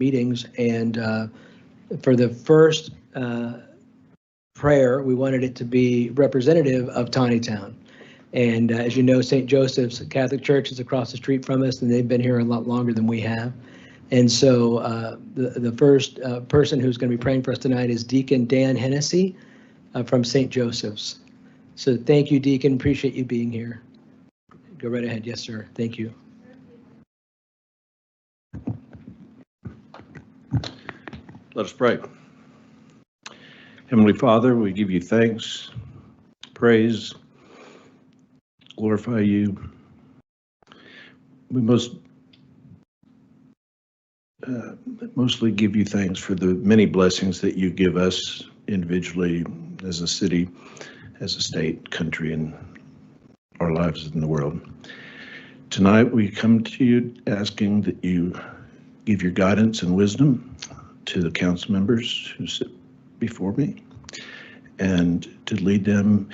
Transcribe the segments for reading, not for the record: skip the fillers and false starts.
meetings. And for the first prayer, we wanted it to be representative of Tontitown. And as you know, St. Joseph's Catholic Church is across the street from us, and they've been here a lot longer than we have. And so the first person who's going to be praying for us tonight is Deacon Dan Hennessy from St. Joseph's. So thank you, Deacon. Appreciate you being here. Go right ahead. Yes, sir. Thank you. Let us pray. Heavenly Father, we give you thanks, praise, glorify you. We mostly give you thanks for the many blessings that you give us individually, as a city, as a state, country, and our lives in the world. Tonight we come to you asking that you give your guidance and wisdom to the council members who sit before me, and to lead them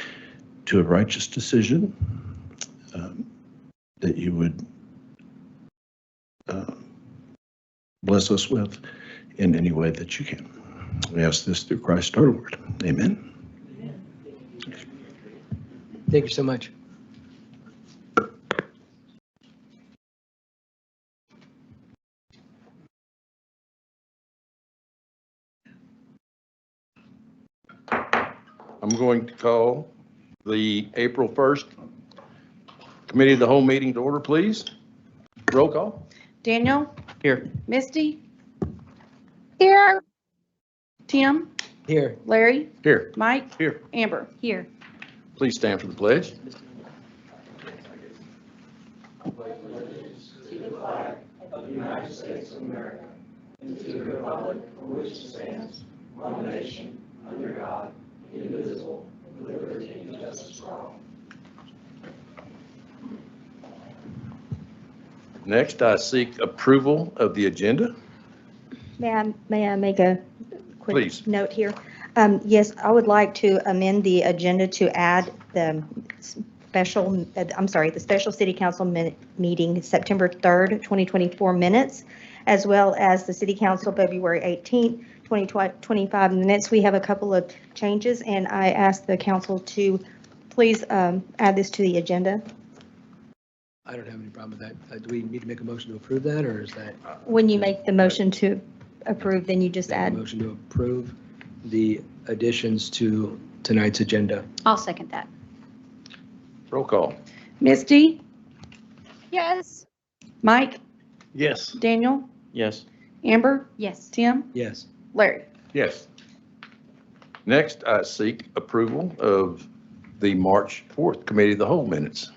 to a righteous decision that you would bless us with in any way that you can. We ask this through Christ our Lord. Amen. Amen. Thank you so much. I'm going to call the April 1st Committee of the Whole meeting to order, please. Roll call. Daniel? Here. Misty? Here. Tim? Here. Larry? Here. Mike? Here. Amber? Here. Please stand for the pledge. To the flag of the United States of America and to the republic for which it stands, one nation, under God, indivisible, with liberty and justice for all. Next, I seek approval of the agenda. May I make a quick Please. note here? Yes, I would like to amend the agenda to add the special city council meeting September 3rd, 2024 minutes, as well as the city council February 18th, 2025 minutes. We have a couple of changes, and I ask the council to please add this to the agenda. I don't have any problem with that. Do we need to make a motion to approve that, or is that? When you make the motion to approve, then you just Make a add. motion to approve the additions to tonight's agenda. I'll second that. Roll call. Misty? Yes. Mike? Yes. Daniel? Yes. Amber? Yes. Tim? Yes. Larry? Yes. Next, I seek approval of the March 4th Committee of the Whole minutes.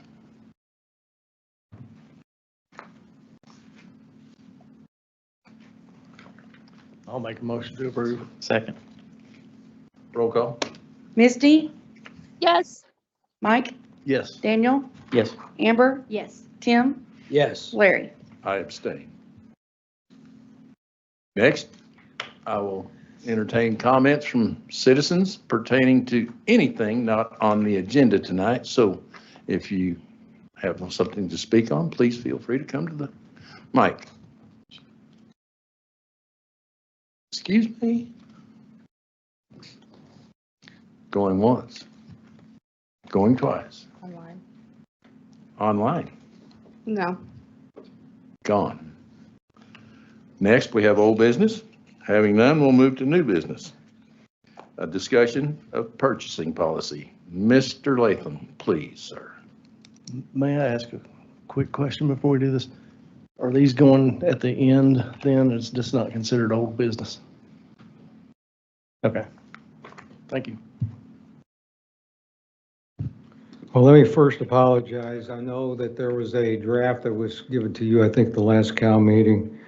I'll make a motion to approve. Second. Roll call. Misty? Yes. Mike? Yes. Daniel? Yes. Amber? Yes. Tim? Yes. Larry? I abstain. Next, I will entertain comments from citizens pertaining to anything not on the agenda tonight. So if you have something to speak on, please feel free to come to the mic. Excuse me? Going once. Going twice. Online. Online. No. Gone. Next, we have old business. Having none, we'll move to new business. A discussion of purchasing policy. Mr. Latham, please, sir. May I ask a quick question before we do this? Are these going at the end then? It's just not considered old business? Okay. Thank you. Well, let me first apologize. I know that there was a draft that was given to you, I think the last Cal meeting,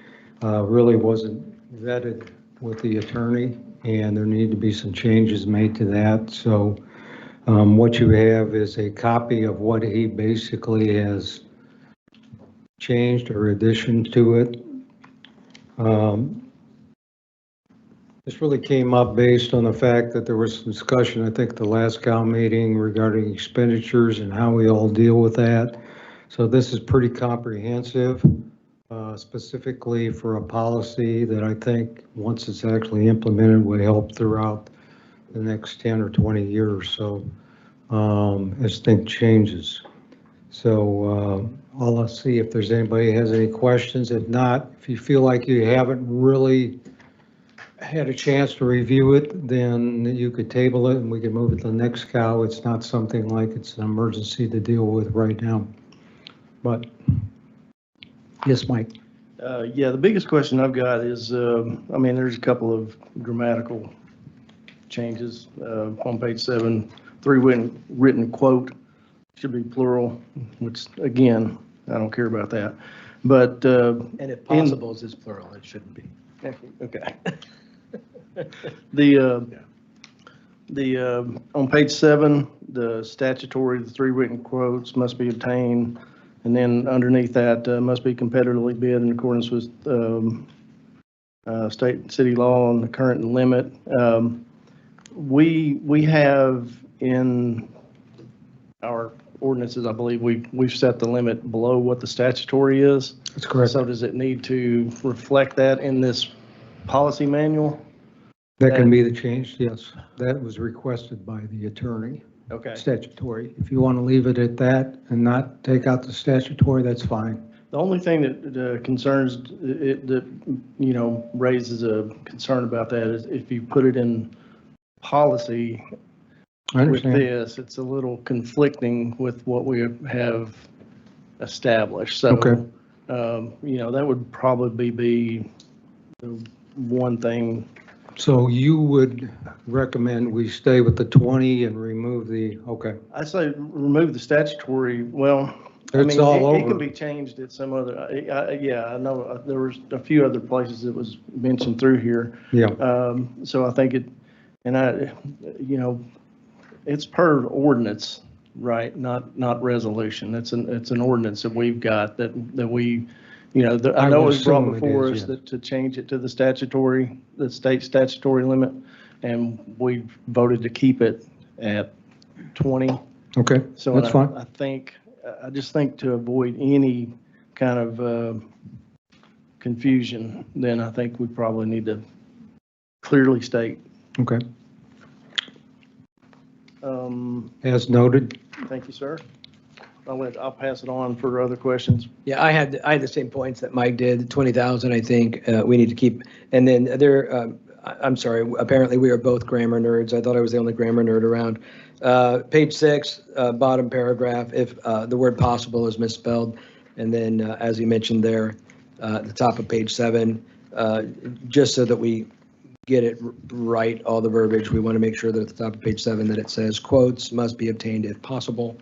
really wasn't vetted with the attorney, and there need to be some changes made to that. So what you have is a copy of what he basically has changed or addition to it. This really came up based on the fact that there was some discussion, I think, the last Cal meeting regarding expenditures and how we all deal with that. So this is pretty comprehensive. specifically for a policy that I think, once it's actually implemented, will help throughout the next 10 or 20 years. So as things changes. So I'll see if there's anybody has any questions. If not, if you feel like you haven't really had a chance to review it, then you could table it and we could move it to the next cow. It's not something like it's an emergency to deal with right now. But, yes, Mike? Yeah, the biggest question I've got is, I mean, there's a couple of grammatical changes on page 7. 3 written quote should be plural, which again, I don't care about that. But And if possible, is plural, it shouldn't be. okay. The on page 7, the statutory, the 3 written quotes must be obtained, and then underneath that must be competitively bid in accordance with state and city law and the current limit. We have in our ordinances, I believe we've set the limit below what the statutory is. That's correct. So does it need to reflect that in this policy manual? That can be the change, yes. That was requested by the attorney, Okay. statutory. If you want to leave it at that and not take out the statutory, that's fine. The only thing that concerns it, that, you know, raises a concern about that is if you put it in policy I with understand. this, it's a little conflicting with what we have established. So, Okay. you know, that would probably be the one thing. So you would recommend we stay with the 20 and remove the, okay. I say remove the statutory, well, I It's mean, all it can over. be changed at some other, yeah, I know there was a few other places that was mentioned through here. Yeah, So I think it, and you know, it's per ordinance, right? Not resolution. It's an ordinance that we've got that we, you know, I I know it would was brought assume it before is, us yes. that to change it to the state statutory limit, and we voted to keep it at 20. okay, So that's fine. I just think to avoid any kind of confusion, then I think we probably need to clearly state. Okay, Um, as noted. Thank you, sir. I'll pass it on for other questions. Yeah, I had the same points that Mike did, 20,000, I think, we need to keep. And then I'm sorry, apparently we are both grammar nerds. I thought I was the only grammar nerd around. Page 6, bottom paragraph, if the word possible is misspelled. And then, as you mentioned there, at the top of page 7, just so that we get it right, all the verbiage, we want to make sure that at the top of page 7 that it says quotes must be obtained if possible.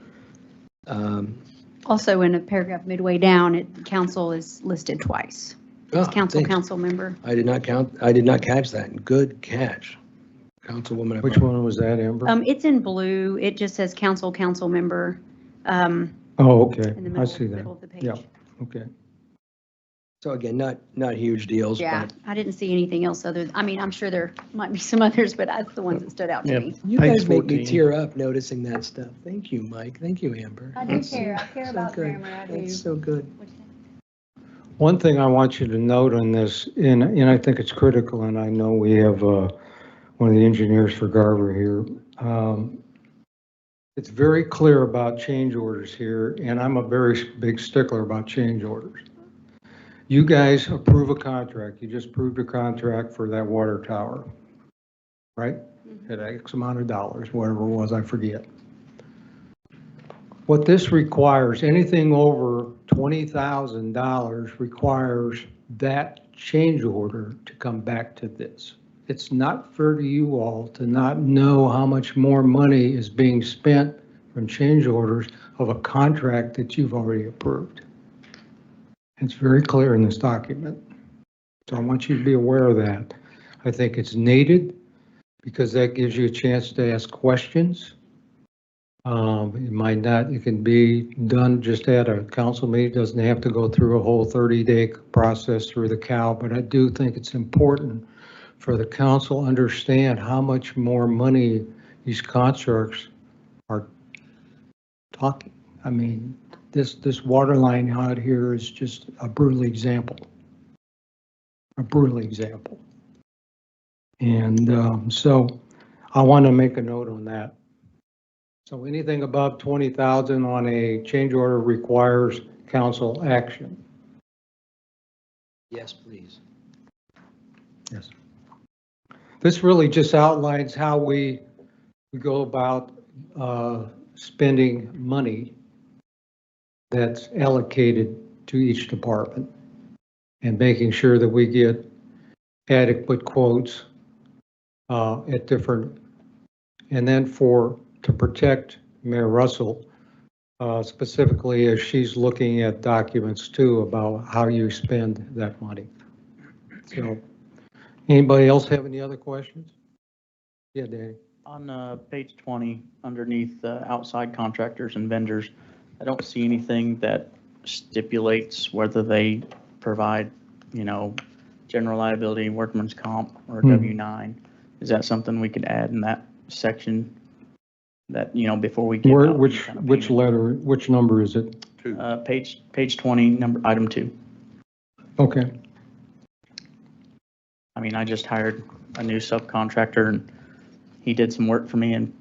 Also, in a paragraph midway down, council is listed twice. Oh, Council, thanks. council member. I did not catch that. Good catch, Councilwoman. Which one was that, Amber? It's in blue. It just says council, council member. Oh, okay, In the I middle, see that. middle of the page. Yeah, okay. So again, not huge deals, Yeah, but I didn't see anything else I mean, I'm sure there might be some others, but that's the ones that stood out to Yeah. me. you Page guys make me 14. tear up noticing that stuff. Thank you, Mike. Thank you, Amber. I do care. I care So about good. grammar. I do. That's so good. One thing I want you to note on this, and I think it's critical, and I know we have one of the engineers for Garver here. It's very clear about change orders here, and I'm a very big stickler about change orders. You guys approve a contract. You just approved a contract for that water tower, right? At X amount of dollars, whatever it was, I forget. What this requires, anything over $20,000 requires that change order to come back to this. It's not fair to you all to not know how much more money is being spent from change orders of a contract that you've already approved. It's very clear in this document. So I want you to be aware of that. I think it's needed because that gives you a chance to ask questions. It might not, it can be done just at a council meeting. It doesn't have to go through a whole 30-day process through the CAL, but I do think it's important for the council to understand how much more money these contracts are talking. I mean, this water line out here is just a brutal example. A brutal example. And so I want to make a note on that. So anything above 20,000 on a change order requires council action. Yes, please. Yes. This really just outlines how we go about spending money that's allocated to each department and making sure that we get adequate quotes at different, and then to protect Mayor Russell, specifically as she's looking at documents too about how you spend that money. So, anybody else have any other questions? Yeah, Danny. On page 20, underneath outside contractors and vendors, I don't see anything that stipulates whether they provide, general liability, workman's comp, or W-9. Is that something we could add in that section that, before we give Where, out? which letter, which number is it? Page 20, item 2. Okay. I mean, I just hired a new subcontractor and he did some work for me, and,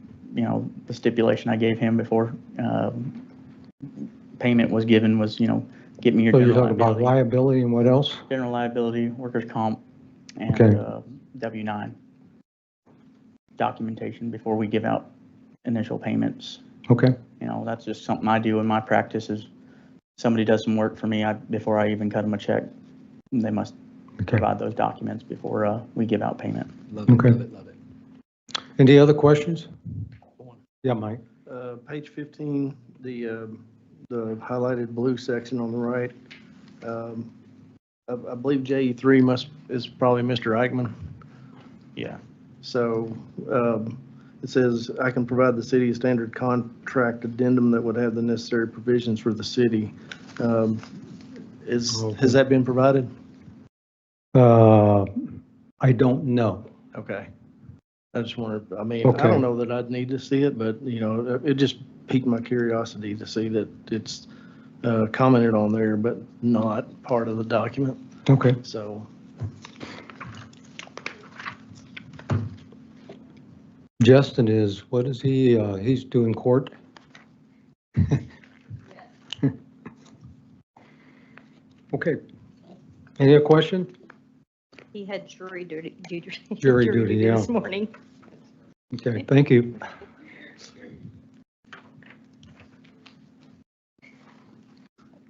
the stipulation I gave him before payment was given was, get me your So you're general talking about liability. liability and what else? General liability, workers' comp, and Okay. W-9 documentation before we give out initial payments. Okay. That's just something I do in my practice is somebody does some work for me, before I even cut them a check, they must Okay. provide those documents before we give out payment. Love it, Okay. love it, love it. Any other questions? Yeah, Mike. Page 15, the highlighted blue section on the right. I believe JE3 is probably Mr. Eichmann. Yeah. So it says, I can provide the city a standard contract addendum that would have the necessary provisions for the city. Has that been provided? I don't know. Okay. I just wondered, I Okay. don't know that I'd need to see it, but, it just piqued my curiosity to see that it's commented on there, but not part of the document. Okay. So, Justin what is he, he's doing court? Okay. Any other question? He had jury duty. Jury duty, yeah. This morning. Okay, thank you.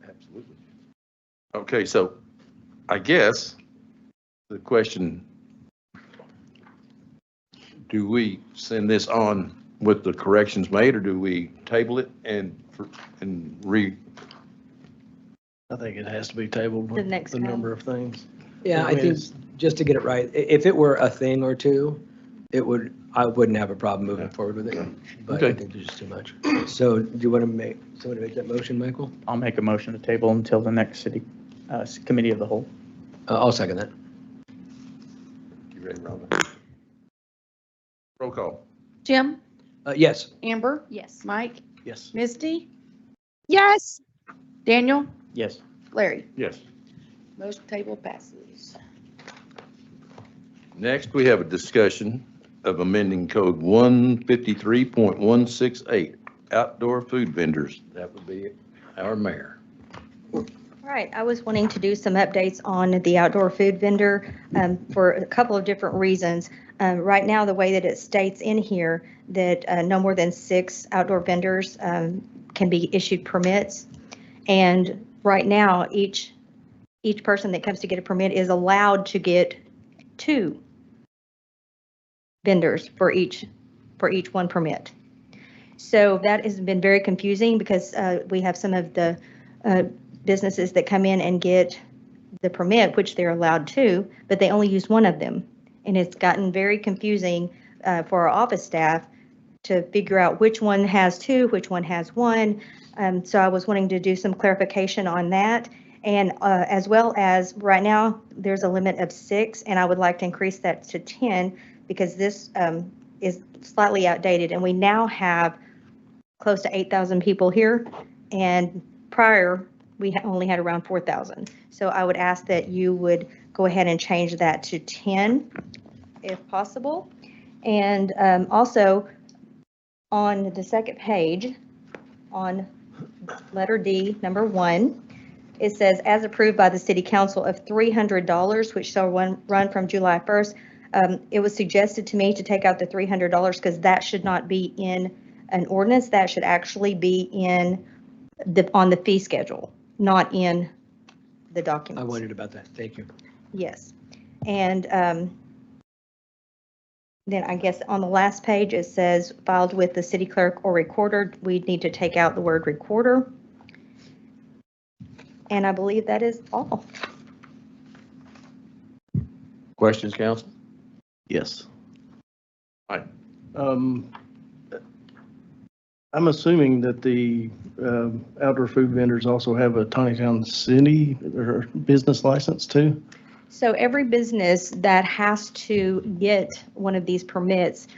Absolutely. Okay, so I guess the question, do we send this on with the corrections made, or do we table it and I think it has to be tabled The with next the time. number of things. Yeah, I think it's- just to get it right, if it were a thing or two, I wouldn't have a problem moving forward with it, but I Okay. think there's just too much. So do you want to make that motion, Michael? I'll make a motion to table until the next city committee of the whole. I'll second that. you ready, Rhonda? Roll call. Jim, Yes. Amber, Yes. Mike, Yes. Misty, Yes. Daniel, Yes. Larry. Yes. Motion table passes. Next, we have a discussion of amending code 153.168, outdoor food vendors. That would be our mayor. All right, I was wanting to do some updates on the outdoor food vendor for a couple of different reasons. Right now, the way that it states in here that no more than 6 outdoor vendors can be issued permits. And right now, each person that comes to get a permit is allowed to get 2 vendors for each one permit. So that has been very confusing because we have some of the businesses that come in and get the permit, which they're allowed to, but they only use one of them. And it's gotten very confusing for our office staff to figure out which one has 2, which one has 1. So I was wanting to do some clarification on that. And as well as right now, there's a limit of 6, and I would like to increase that to 10 because this is slightly outdated. And we now have close to 8,000 people here, and prior, we only had around 4,000. So I would ask that you would go ahead and change that to 10 if possible. And also on the second page, on letter D, number 1, it says, as approved by the city council of $300, which shall run from July 1st. It was suggested to me to take out the $300 because that should not be in an ordinance. That should actually be in on the fee schedule, not in the documents. I wondered about that. Thank you. Yes. And then I guess on the last page, it says filed with the city clerk or recorder. We need to take out the word recorder. And I believe that is all. Questions, council? Yes. Aye. I'm assuming that the outdoor food vendors also have a Tontitown city or business license too? So every business that has to get one of these permits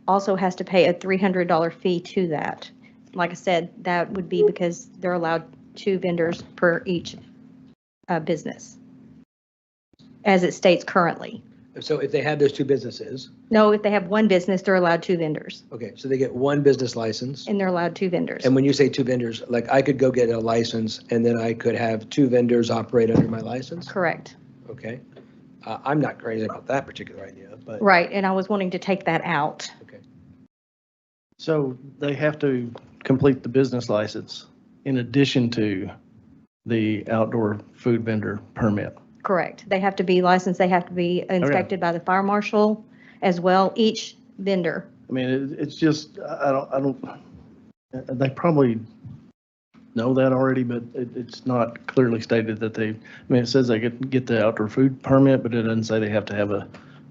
also has to pay a $300 fee to that. Like I said, that would be because they're allowed 2 vendors per each business, as it states currently. So if they have those 2 businesses, No, if they have one business, they're allowed 2 vendors, okay, so they get 1 business license. and they're allowed 2 vendors. And when you say 2 vendors, like I could go get a license and then I could have 2 vendors operate under my license? Correct. Okay. I'm not crazy about that particular idea, but. Right, and I was wanting to take that out. Okay. So they have to complete the business license in addition to the outdoor food vendor permit? Correct. They have to be licensed, they have to be inspected by the fire marshal as well, each vendor. I mean, it's just, I don't, they probably know that already, but it's not clearly stated that they, I mean, it says they get the outdoor food permit, but it doesn't say they have to have a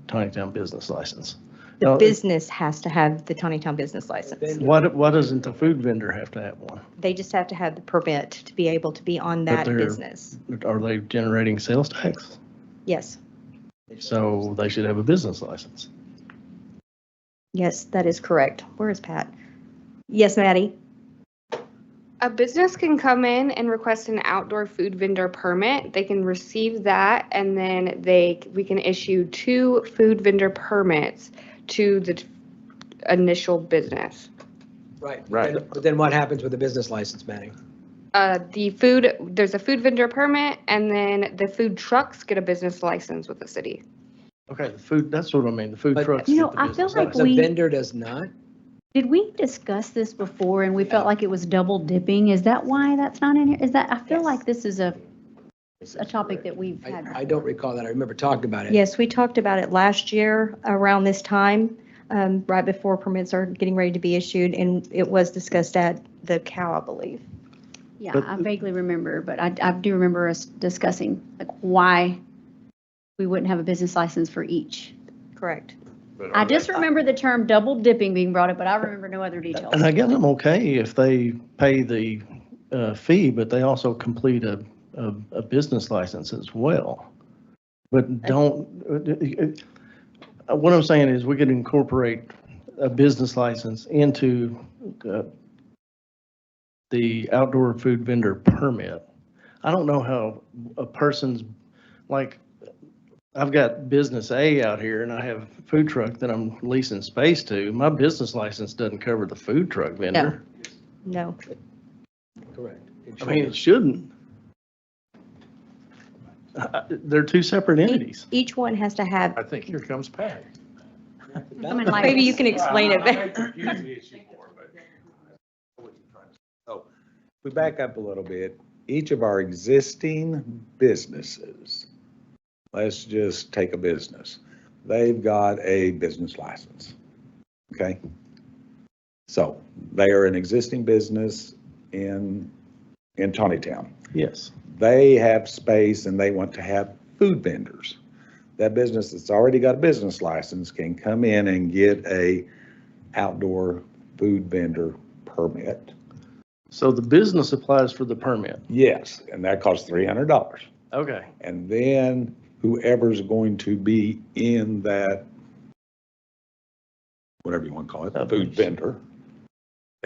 Tontitown business license. The Now, business has to have the Tontitown business license. why doesn't the food vendor have to have one? They just have to have the permit to be able to be on that they're- business. Are they generating sales tax? Yes, So they should have a business license. yes, that is correct. Where is Pat? Yes, Maddie? A business can come in and request an outdoor food vendor permit. They can receive that, and then we can issue 2 food vendor permits to the initial business. Right. Right. But then what happens with the business license, Manny? There's a food vendor permit, and then the food trucks get a business license with the city. Okay, the food, that's what I mean, the food But- trucks. You get know, the I feel business like license. The we- vendor does not? Did we discuss this before and we felt like it was double dipping? Is that why that's not in here? Is that, I feel Yes. like this is a topic that we've had. I don't recall that. I remember talking about it. Yes, we talked about it last year around this time, right before permits are getting ready to be issued, and it was discussed at the COW, I believe. Yeah, But- I vaguely remember, but I do remember us discussing like why we wouldn't have a business license for each. Correct. I just remember the term double dipping being brought up, but I remember no other details. And I guess I'm okay if they pay the fee, but they also complete a business license as well. But don't, what I'm saying is we could incorporate a business license into the outdoor food vendor permit. I don't know how a person's, like, I've got business A out here and I have a food truck that I'm leasing space to. My business license doesn't cover the food truck vendor. No. Correct. It I mean, it should. shouldn't. They're 2 separate entities. Each one has to have, I think here comes Pat. Come in like maybe you this. can explain it better. So, we back up a little bit. Each of our existing businesses, let's just take a business. They've got a business license. Okay? So they are an existing business in Tontitown. Yes. They have space and they want to have food vendors. That business that's already got a business license can come in and get a outdoor food vendor permit. So the business applies for the permit. Yes, and that costs $300. Okay. And then whoever's going to be in that, whatever you want to call it, the food vendor,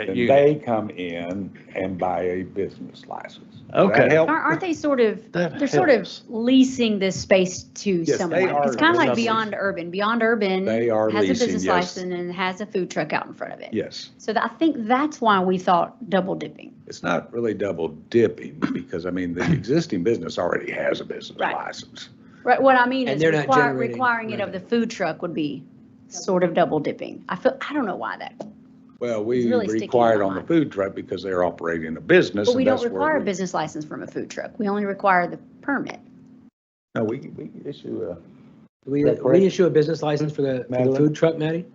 then unit. they come in and buy a business license. Does that Okay. help? Aren't they sort of, That they're sort of helps. leasing this space to Yes, they someone? are It's kind of like leasing. Beyond Urban. Beyond Urban They are has a leasing, business yes. license and has a food truck out in front of it. Yes. So I think that's why we thought double dipping. It's not really double dipping because, I mean, the existing business already has a business Right. license. Right, what I mean And is they're not generating requiring it of the food truck would be sort of double dipping. I don't know why that, Well, It's we really sticking in require it my on the mind. food truck because they're operating a business. but we and don't that's where require a we- business license from a food truck. We only require the permit. No, we issue a. We, Is that we correct? issue a business license for the Madeline? food truck, Maddie?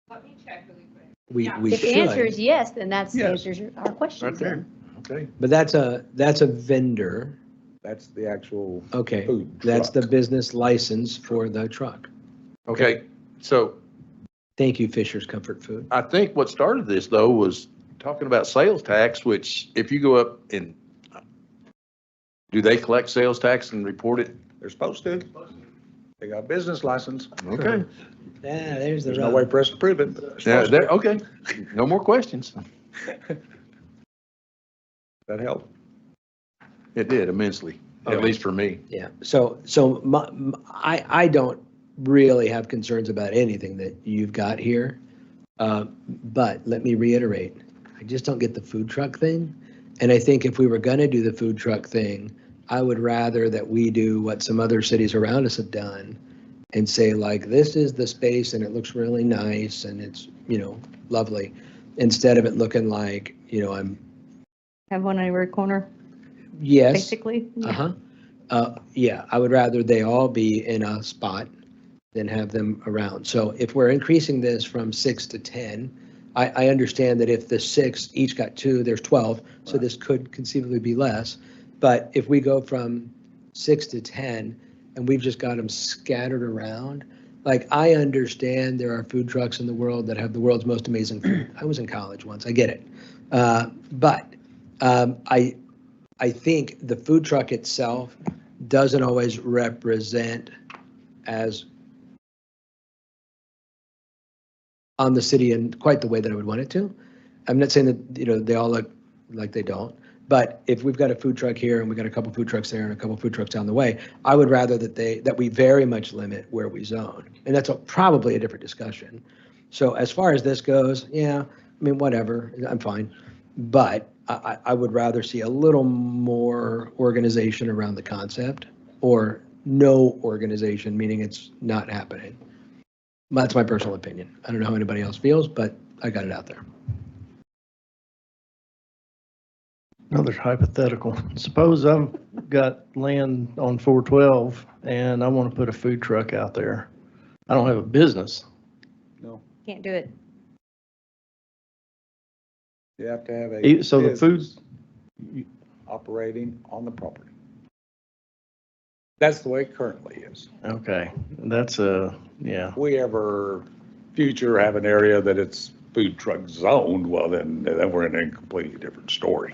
Let me check really quick. We If the answer is should, yes, then that's Yes. answers our questions Right there. then. Okay, but that's a vendor. that's the actual Okay, food that's the truck. business license for the truck. Okay, so Thank you, Fisher's Comfort Food. I think what started this though was talking about sales tax, which if you go up and, do they collect sales tax and report it? They're supposed to. They got a business license. Okay. Yeah, there's the There's no way rub. for us to prove it. but they're Yeah, supposed to. there, okay. No more questions. That help? It did immensely, at Okay. least for me. Yeah, so I don't really have concerns about anything that you've got here. But let me reiterate, I just don't get the food truck thing. And I think if we were gonna do the food truck thing, I would rather that we do what some other cities around us have done and say like, this is the space and it looks really nice and it's, lovely. Instead of it looking like, Have one on every corner, yes. basically. Uh-huh. Yeah, I would rather they all be in a spot than have them around. So if we're increasing this from 6 to 10, I understand that if the 6 each got 2, there's 12, so this could conceivably be less. But if we go from 6 to 10 and we've just got them scattered around, like I understand there are food trucks in the world that have the world's most amazing food. I was in college once, I get it. But I think the food truck itself doesn't always represent as on the city in quite the way that I would want it to. I'm not saying that, they all look like they don't, but if we've got a food truck here and we've got a couple food trucks there and a couple food trucks down the way, I would rather that we very much limit where we zone. And that's probably a different discussion. So as far as this goes, yeah, I mean, whatever, I'm fine. But I would rather see a little more organization around the concept or no organization, meaning it's not happening. That's my personal opinion. I don't know how anybody else feels, but I got it out there. Another hypothetical. Suppose I've got land on 412 and I want to put a food truck out there. I don't have a business. Can't do it. You have to have a. So the food, business operating on the property. That's the way it currently is. okay, that's yeah. If we ever future have an area that it's food truck zoned, well, then we're in a completely different story.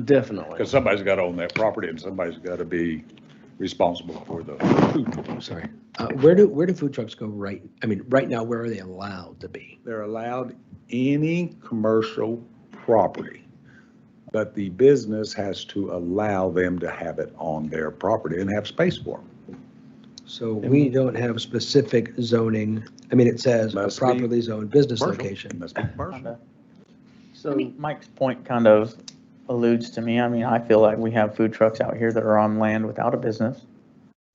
Definitely. Because somebody's got to own that property and somebody's got to be responsible for the food truck. I'm sorry. Where do food trucks go right now, where are they allowed to be? They're allowed any commercial property, but the business has to allow them to have it on their property and have space for them. So we don't have specific zoning. It says a Must be properly zoned business Commercial. location. It must be commercial. Kinda. So Mike's point kind of alludes to me. I feel like we have food trucks out here that are on land without a business.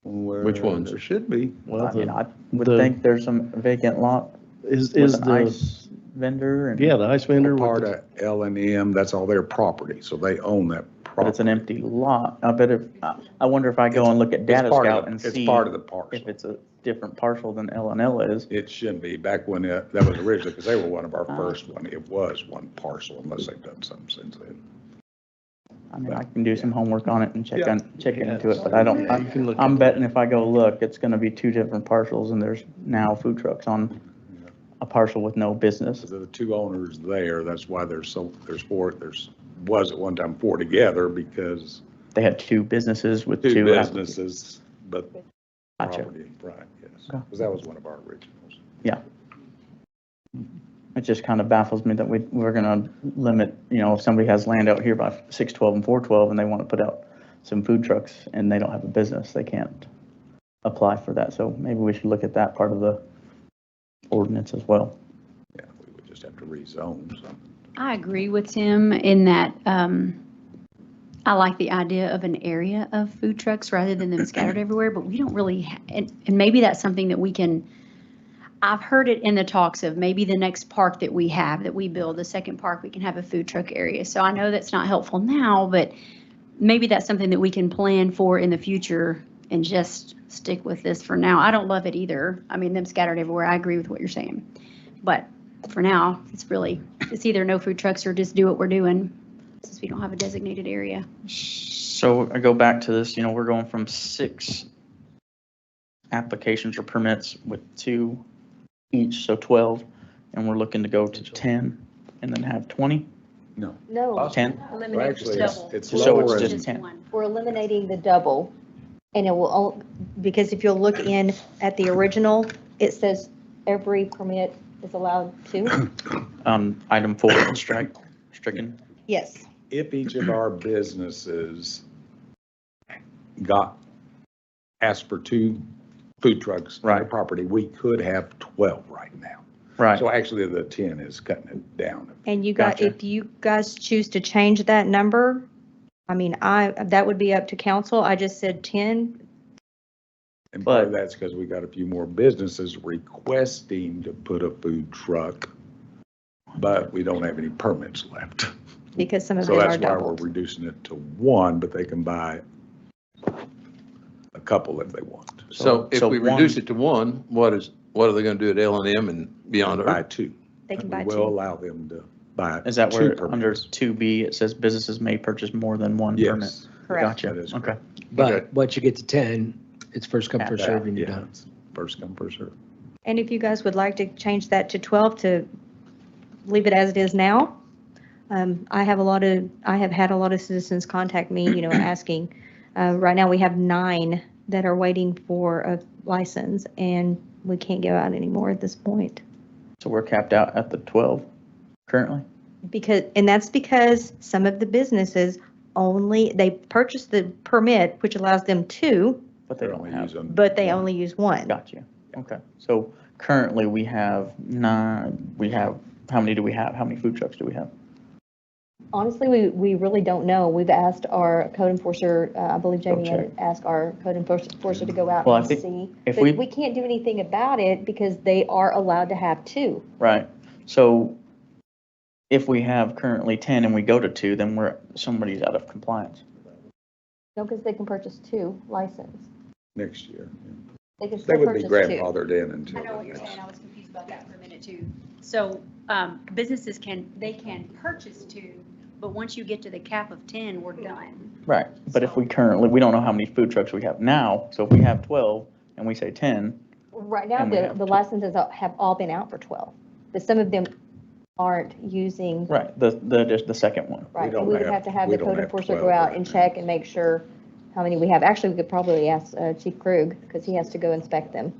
Which ones? There should be. well, I would the- think there's some vacant lot is with an the, ice vendor and. yeah, the ice vendor. with Part the- of L&M, that's all their property, so they own that But it's an property. empty lot. I wonder if I go and look at Data Scout and It's see part of the if parcel. it's a different parcel than L&L is. It shouldn't be. Back when that was originally, because they were one of our Ah. first one, it was one parcel unless they've done something since then. I can do some homework on it and check Yeah. into it, but I don't, You can look I'm at- betting if I go look, it's gonna be 2 different parcels and there's now food trucks on a parcel with no business. Because of the two owners there, that's why there's was at one time 4 together because They had 2 businesses with 2 2. businesses, but Gotcha. property, right, yes. Okay. Because that was one of our originals. Yeah. It just kind of baffles me that we're gonna limit, if somebody has land out here by 612 and 412 and they want to put out some food trucks and they don't have a business, they can't apply for that. So maybe we should look at that part of the ordinance as well. Yeah, we would just have to rezone something. I agree with Tim in that I like the idea of an area of food trucks rather than them scattered everywhere, but we don't really, and maybe that's something that we can, I've heard it in the talks of maybe the next park that we have, that we build, the second park, we can have a food truck area. So I know that's not helpful now, but maybe that's something that we can plan for in the future and just stick with this for now. I don't love it either. I mean, them scattered everywhere. I agree with what you're saying. But for now, it's either no food trucks or just do what we're doing since we don't have a designated area. So I go back to this, we're going from 6 applications or permits with 2 each, so 12, and we're looking to go to 10 and then have 20, No. 10? Well, Eliminate actually, the it's, double. it's So lower. it's in- just 10. We're eliminating the double. And it will, because if you'll look in at the original, it says every permit is allowed 2. Item 4, stricken. Yes. If each of our businesses asked for 2 food trucks on the Right. property, we could have 12 right now. Right. So actually, the 10 is cutting it down. And you got, Gotcha. if you guys choose to change that number, I mean, that would be up to council. I just said 10. And part of But- that's because we got a few more businesses requesting to put a food truck, but we don't have any permits left. Because some of So them are that's why we're doubled. reducing it to 1, but they can buy a couple if they want. So if So we one- reduce it to 1, what are they going to do at L&M and Beyond Buy Earth? 2. They can buy We 2. will allow them to buy. Is that 2 where, permits. under 2B, it says businesses may purchase more than 1 permit? Yes. Correct. Gotcha, That is okay. correct. But Okay. once you get to 10, it's first come, first served, and you're Yeah, done. it's first come, first served. And if you guys would like to change that to 12 to leave it as it is now, I have had a lot of citizens contact me, asking. Right now, we have 9 that are waiting for a license, and we can't go out anymore at this point. So we're capped out at the 12 currently? And that's because some of the businesses they purchase the permit, which allows them 2, But they They're don't only have. using. but they only use 1. Gotcha, okay. So currently we have 9, how many do we have? How many food trucks do we have? Honestly, we really don't know. We've asked our code enforcer, I believe Jamie had asked our code enforcer to go out Well, I and think see. if But we- we can't do anything about it because they are allowed to have 2. Right, so if we have currently 10 and we go to 2, then somebody's out of compliance. No, because they can purchase 2 license. Next year. They can They still would be purchase 2. grandfathered in until. I know the what you're next- saying. I was confused about that for a minute too. So businesses can purchase 2, but once you get to the cap of 10, we're done. Right, but if we don't know how many food trucks we have now, so if we have 12 and we say 10, Right now, And we have the 2. licenses have all been out for 12, but some of them aren't using, right, just the second one. right? don't And we would have- have to have we the don't code have enforcer 12 go out right and now. check and make sure how many we have. Actually, we could probably ask Chief Krug, because he has to go inspect them.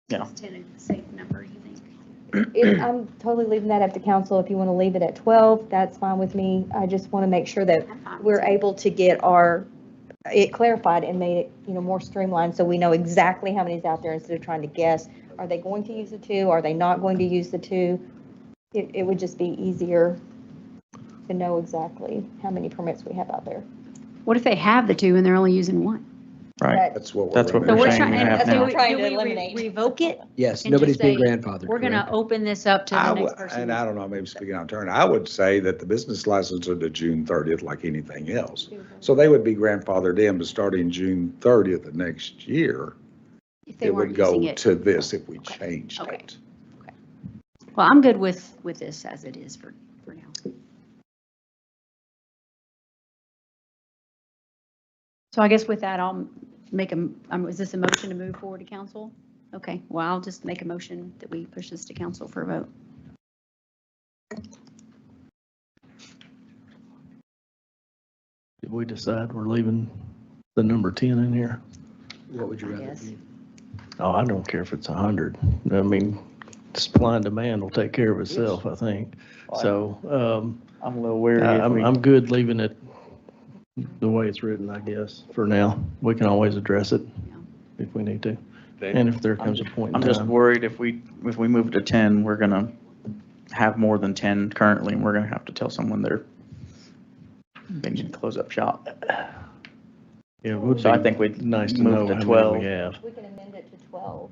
Yeah. Is 10 a safe number, you think? I'm totally leaving that up to council. If you want to leave it at 12, that's fine with me. I just want to make sure that I'm fine with we're 10. able to get it clarified and made it, more streamlined, so we know exactly how many's out there instead of trying to guess. Are they going to use the 2? Are they not going to use the 2? It would just be easier to know exactly how many permits we have out there. What if they have the 2 and they're only using 1? Right, That's what we're. That's what So we're we're saying trying, we and have so now. we- Trying do to we eliminate. revoke it? Yes, And nobody's just being say, grandfathered. We're going to correct? open this up to the next person. And I don't know, maybe speaking out of turn, I would say that the business license are to June 30th like anything else. So they would be grandfathered in, but starting June 30th of next year, If they it weren't would go using it. to this if we Okay. changed Okay. it. Well, I'm good with this as it is for now. So I guess with that, I'll make is this a motion to move forward to council? Okay, well, I'll just make a motion that we push this to council for a vote. Did we decide we're leaving the number 10 in here? What would you I rather guess. be? Oh, I don't care if it's 100. I mean, supply and demand will take care of itself, I think. So, I'm a little weary if I'm good leaving it the way it's written, I guess, for now. We can always address it if we need to. And if there comes a point in I'm just time. worried if we move to 10, we're gonna have more than 10 currently, and we're gonna have to tell someone they need to close up shop. It would So I be think we'd nice to move know to how many 12. we have. We can amend it to 12.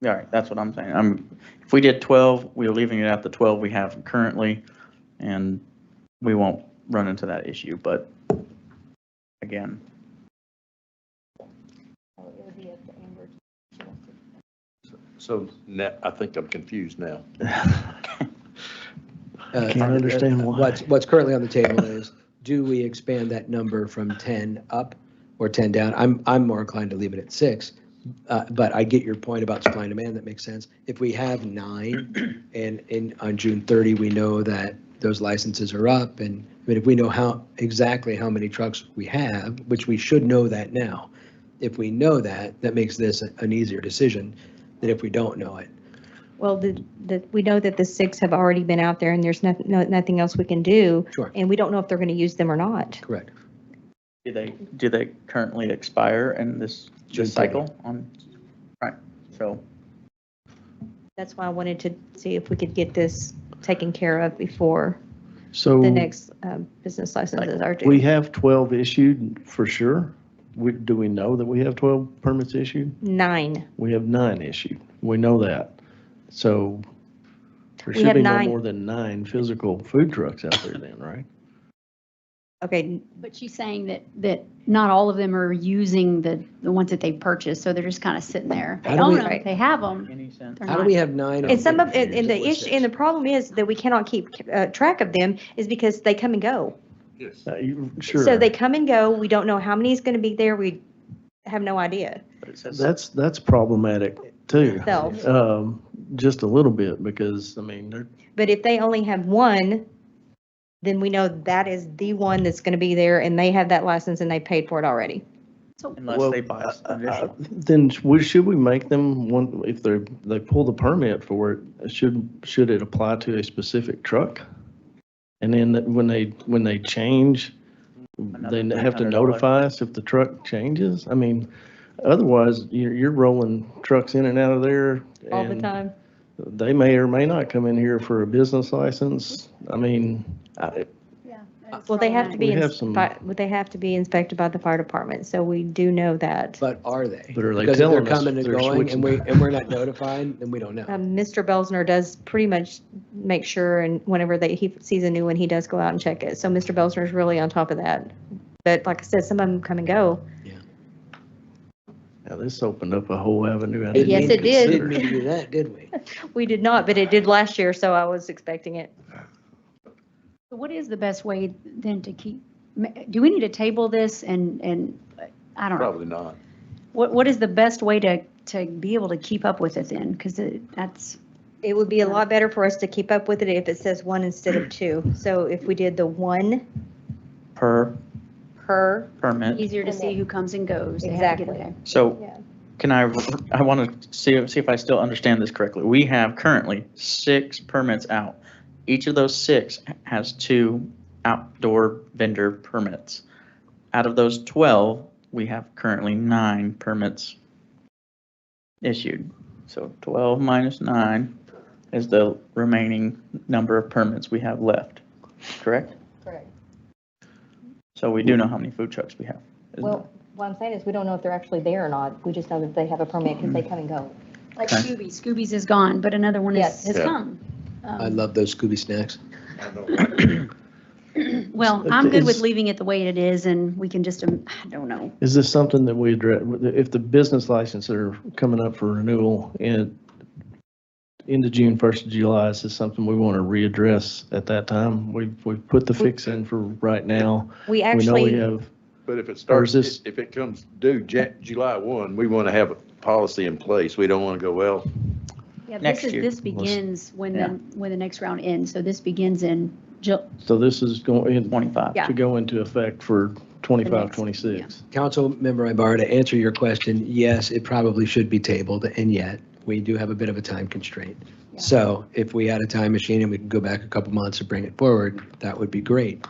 All right, that's what I'm saying. If we did 12, we're leaving it at the 12 we have currently, and we won't run into that issue, but again, Oh, it would be up to Amber. So now, I think I'm confused now. Can't understand why. What's currently on the table is, do we expand that number from 10 up or 10 down? I'm more inclined to leave it at 6, but I get your point about supply and demand. That makes sense. If we have 9 and on June 30, we know that those licenses are up, and but if we know exactly how many trucks we have, which we should know that now, if we know that, that makes this an easier decision than if we don't know it. Well, we know that the 6 have already been out there and there's nothing else we can do. Sure. And we don't know if they're going to use them or not. Correct. do they currently expire in this June 30. cycle on? Right, so. That's why I wanted to see if we could get this taken care of before So the next business licenses are due. we have 12 issued for sure. Do we know that we have 12 permits issued? 9. We have 9 issued. We know that. So there We should have be no 9. more than 9 physical food trucks out there then, right? Okay, But she's saying that not all of them are using the ones that they purchased, so they're just kind of sitting there. They How do own we- them, they have them. Any sense? They're How do not- we have 9? and some of, it and the issue, and the problem is that we cannot keep track of them is because they come and go. Yes. Sure. So they come and go, we don't know how many is going to be there, we have no idea. But it says- That's problematic too. So, Just a little bit because, I mean, they're, but if they only have 1, then we know that is the one that's going to be there and they have that license and they paid for it already. Unless well, they buy additional. then should we make them one, if they pull the permit for it, should it apply to a specific truck? And then when they change, they Another have to $300. notify us if the truck changes? I mean, otherwise, you're rolling trucks in and out of there. All the and time. They may or may not come in here for a business license. I mean, Well, they have to be, We have some- they have to be inspected by the fire department, so we do know that. But are they? But are they Because if they're telling us coming and they're going switching? and we're not notified, then we don't know. Mr. Belsner does pretty much make sure, and whenever he sees a new one, he does go out and check it. So Mr. Belsner is really on top of that. But like I said, some of them come and go. now this opened up a whole avenue. I Didn't Yes, mean it to- did. Didn't mean to do that, did we? We did not, but it did last year, so I was expecting it. So what is the best way then to keep, do we need to table this and I don't know. Probably not. What is the best way to be able to keep up with it then? Because that's, It would be a lot better for us to keep up with it if it says 1 instead of 2. So if we did the 1 Per per, permit. easier to see who comes and goes. They have to get Exactly. there. So yeah. can I want to see if I still understand this correctly. We have currently 6 permits out. Each of those 6 has 2 outdoor vendor permits. Out of those 12, we have currently 9 permits issued. So 12 minus 9 is the remaining number of permits we have left, correct? Correct. So we do know how many food trucks we have. isn't Well, what I'm saying is we don't know if they're actually there or not. We just know that they have a permit because they come and go. Like Okay. Scooby's is gone, but another one Yes. has Yeah. come. I love those Scooby snacks. Well, I'm good with Is- leaving it the way it is and we can just, I don't know. Is this something that we address, if the business licenses are coming up for renewal into June, 1st of July, is this something we want to readdress at that time? We've put the fix in for right now. We We know we actually, have, But if it Or is starts, this- if it comes due July 1, we want to have a policy in place. We don't want to go, well, Yeah, Next year. this begins when Yeah. the next round ends. So this begins in so this is going 25. Yeah. to go into effect for 25, The next- 26. Councilmember Ibarra, to answer your question, yes, it probably should be tabled, and yet, we do have a bit of a time constraint. Yeah. So if we had a time machine and we could go back a couple months and bring it forward, that would be great.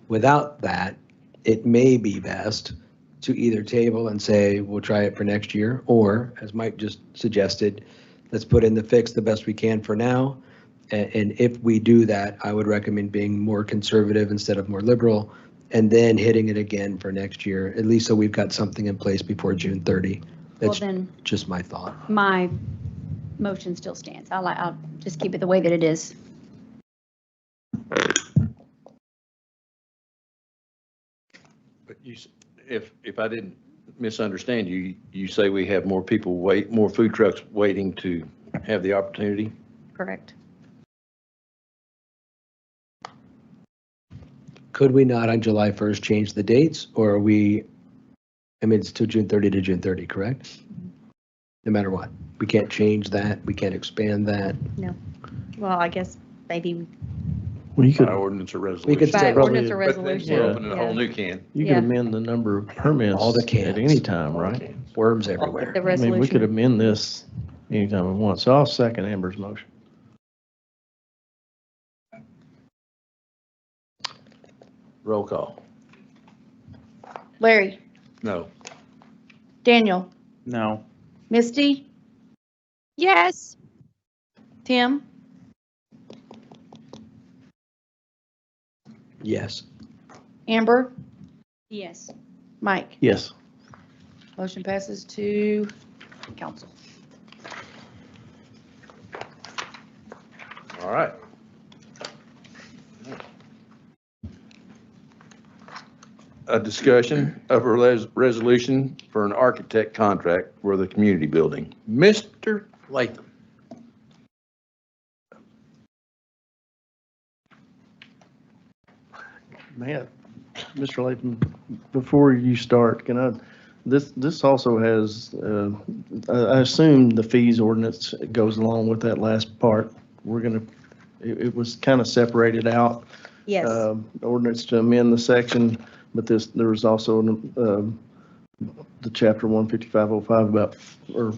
Without that, it may be best to either table and say, we'll try it for next year, or as Mike just suggested, let's put in the fix the best we can for now. And if we do that, I would recommend being more conservative instead of more liberal, and then hitting it again for next year, at least so we've got something in place before June 30. Well, That's then just my thought. my motion still stands. I'll just keep it the way that it is. But if I didn't misunderstand you, you say we have more people more food trucks waiting to have the opportunity? Correct. Could we not on July 1st change the dates, or are we, I mean, it's to June 30 to June 30, correct? No matter what. We can't change that. We can't expand that. Well, I guess maybe Well, you By could, ordinance or We resolution? could by still- ordinance or But then resolution. we're opening a yeah. whole new can. you Yeah. could amend the number of permits All the at cans. any time, right? Worms everywhere. The I mean, we could resolution. amend this anytime we want. So I'll second Amber's motion. Roll call. Larry, No. Daniel, No. Misty, Yes. Tim, Yes. Amber, Yes. Mike. Yes. Motion passes to council. All right. A discussion of a resolution for an architect contract for the community building. Mr. Latham. Man, Mr. Latham, before you start, can I, this also has, I assume the fees ordinance goes along with that last part. We're gonna, it was kind of separated out. Yes, Ordinance to amend the section, but there was also, the chapter 15505 about, or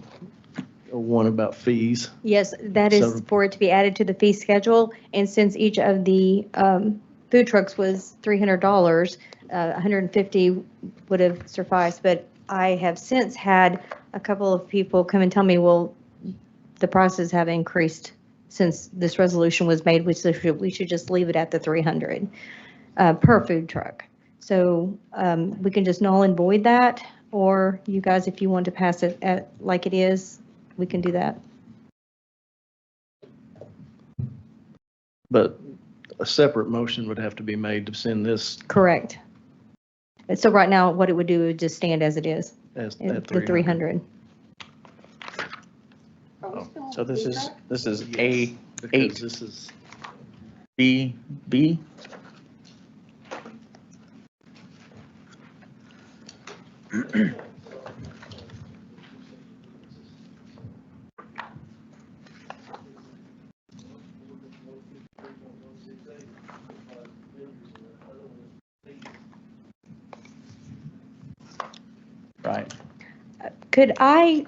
one about fees. yes, that is So- for it to be added to the fee schedule. And since each of the food trucks was $300, 150 would have sufficed. But I have since had a couple of people come and tell me, well, the prices have increased since this resolution was made, we should just leave it at the 300 per food truck. So we can just null and void that, or you guys, if you want to pass it at like it is, we can do that. But a separate motion would have to be made to send this Correct. So right now, what it would do would just stand as it is, as the at 300. So this is A, Because 8. this is, B. Right. Could I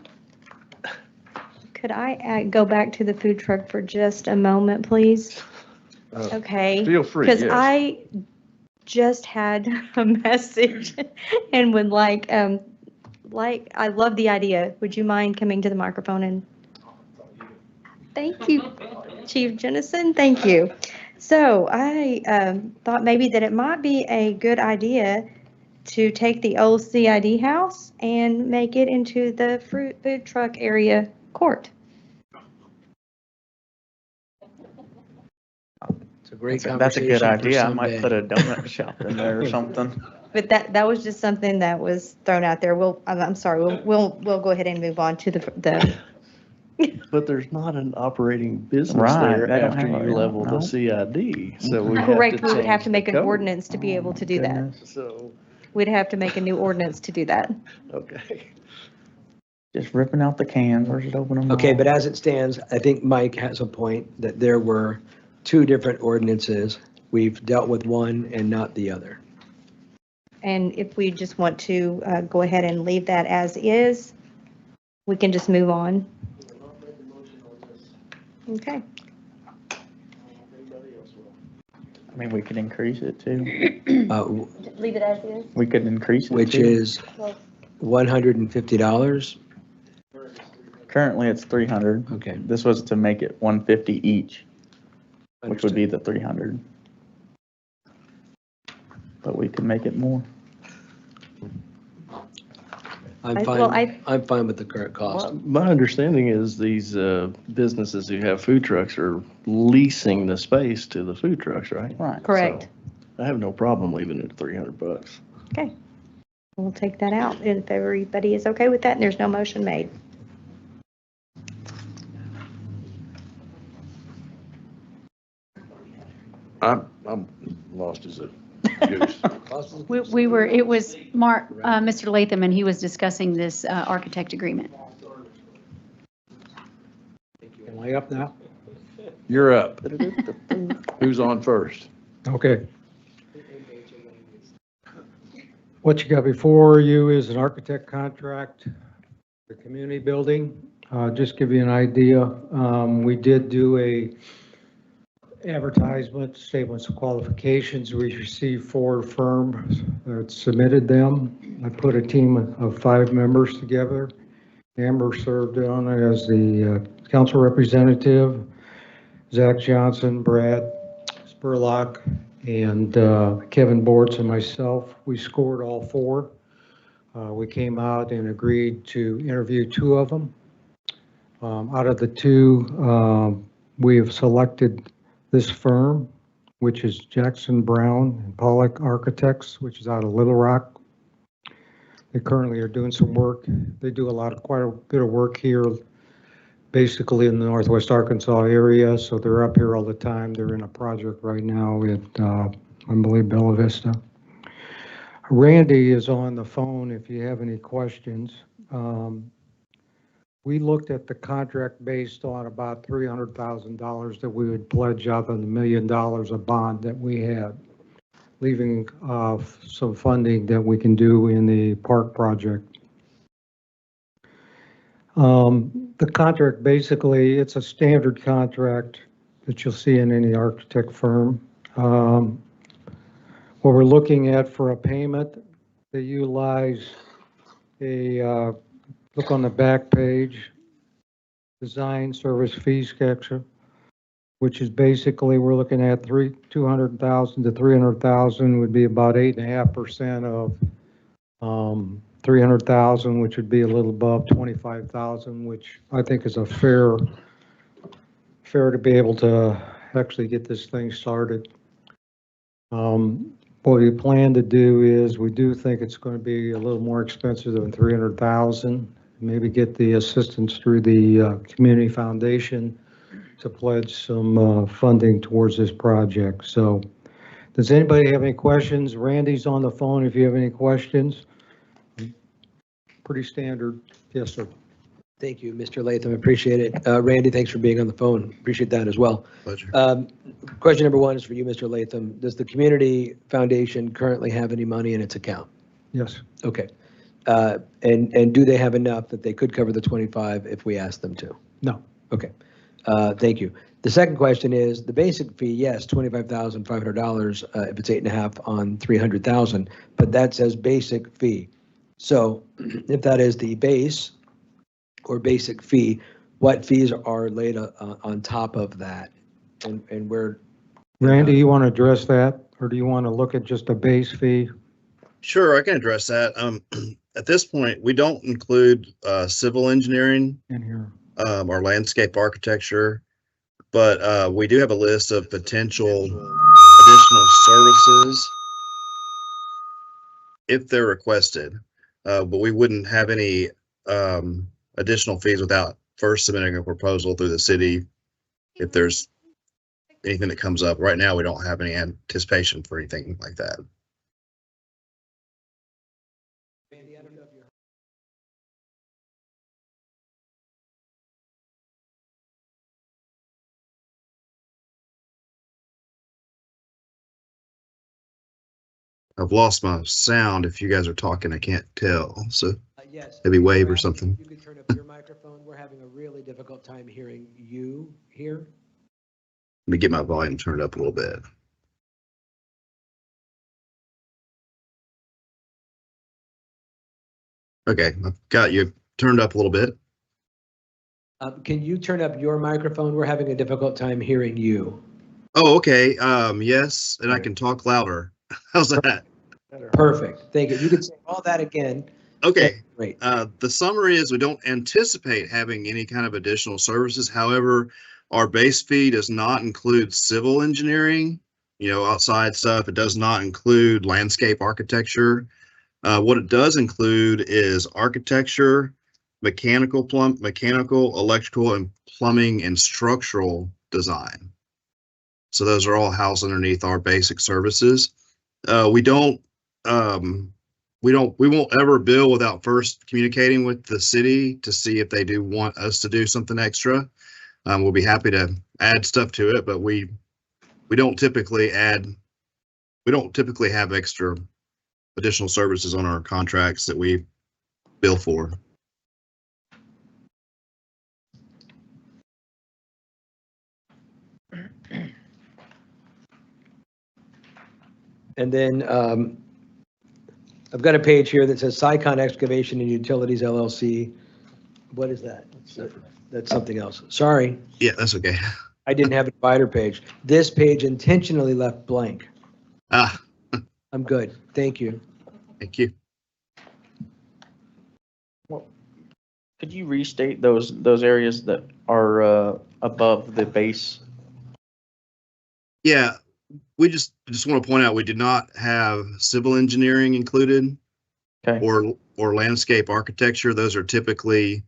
go back to the food truck for just a moment, please? Okay. Feel free, Because yes. I just had a message and would like, I love the idea. Would you mind coming to the microphone and? Thank you, Chief Jennison, thank you. So I thought maybe that it might be a good idea to take the old CID house and make it into the food truck area court. It's a great That's a conversation. good for idea. I might someday. put a donut shop in there or something. But that was just something that was thrown out there. I'm sorry, we'll go ahead and move on to the but there's not an operating business Right, there they don't after have you a- level the no. CID. So we have correct, to we would have change to the make an code. ordinance to be able to do that. Goodness. So, We'd have to make a new ordinance to do that. okay. Just ripping out the cans versus opening them. Okay, all. but as it stands, I think Mike has a point that there were two different ordinances. We've dealt with one and not the other. And if we just want to go ahead and leave that as is, we can just move on. Okay. I mean, we could increase it too. Leave it as is? We could increase it Which too. is $150. Currently, it's 300. Okay. This was to make it 150 each, which would Understood. be the 300. But we could make it more. I'm Well, I'm fine with the current cost. My understanding is these businesses who have food trucks are leasing the space to the food trucks, right? Right. Correct. So I have no problem leaving it at $300. Okay. We'll take that out if everybody is okay with that and there's no motion made. I'm lost as a goose. It was Mr. Latham, and he was discussing this architect agreement. Am I up now? You're up. Who's on first? Okay. What you got before you is an architect contract, the community building. Just give you an idea, we did do a advertisement, statements of qualifications. We received 4 firms that submitted them. I put a team of 5 members together. Amber served on it as the council representative. Zach Johnson, Brad Spurlock, and Kevin Bortz and myself. We scored all 4. We came out and agreed to interview 2 of them. Out of the 2, we have selected this firm, which is Jackson Brown and Pollock Architects, which is out of Little Rock. They currently are doing some work. They do quite a bit of work here, basically in the Northwest Arkansas area. So they're up here all the time. They're in a project right now at, I believe, Bella Vista. Randy is on the phone if you have any questions. We looked at the contract based on about $300,000 that we would pledge out of the $1 million of bond that we had, leaving some funding that we can do in the park project. The contract, basically, it's a standard contract that you'll see in any architect firm. What we're looking at for a payment, they utilize a look on the back page, design service fee schedule, which is basically, we're looking at $200,000 to $300,000 would be about 8.5% of 300,000, which would be a little above 25,000, which I think is a fair to be able to actually get this thing started. What we plan to do is, we do think it's going to be a little more expensive than 300,000. Maybe get the assistance through the community foundation to pledge some funding towards this project. So, does anybody have any questions? Randy's on the phone if you have any questions. Pretty standard. Yes, sir. Thank you, Mr. Latham. Appreciate it. Randy, thanks for being on the phone. Appreciate that as well. Pleasure. Question number 1 is for you, Mr. Latham. Does the community foundation currently have any money in its account? Yes. Okay. And do they have enough that they could cover the 25 if we asked them to? No. Okay. Thank you. The second question is the basic fee. Yes, $25,500 if it's 8.5 on 300,000, but that says basic fee. So if that is the base or basic fee, what fees are laid on top of that, and where? Randy, you want to address that, or do you want to look at just a base fee? Sure, I can address that. At this point, we don't include civil engineering In here. or landscape architecture, but we do have a list of potential additional services if they're requested. But we wouldn't have any additional fees without first submitting a proposal through the city if there's anything that comes up. Right now, we don't have any anticipation for anything like that. I've lost my sound. If you guys are talking, I can't tell. So Yes. maybe wave or something. You could turn up your microphone. We're having a really difficult time hearing you here. Let me get my volume turned up a little bit. Okay, I've got you turned up a little bit. Can you turn up your microphone? We're having a difficult time hearing you. Oh, okay. Yes, and I can talk louder. How's that? Perfect. Thank you. You could say all that again. Okay. Great. The summary is we don't anticipate having any kind of additional services. However, our base fee does not include civil engineering, outside stuff. It does not include landscape architecture. What it does include is architecture, mechanical, electrical, and plumbing and structural design. So those are all housed underneath our basic services. We won't ever bill without first communicating with the city to see if they do want us to do something extra. We'll be happy to add stuff to it, but we don't typically have extra additional services on our contracts that we bill for. And then I've got a page here that says Sycon Excavation and Utilities LLC. What is that? That's something else. Sorry. Yeah, that's okay. I didn't have a divider page. This page intentionally left blank. I'm good. Thank you. Thank you. Could you restate those areas that are above the base? Yeah, we just want to point out we did not have civil engineering included. Okay. Or landscape architecture. Those are typically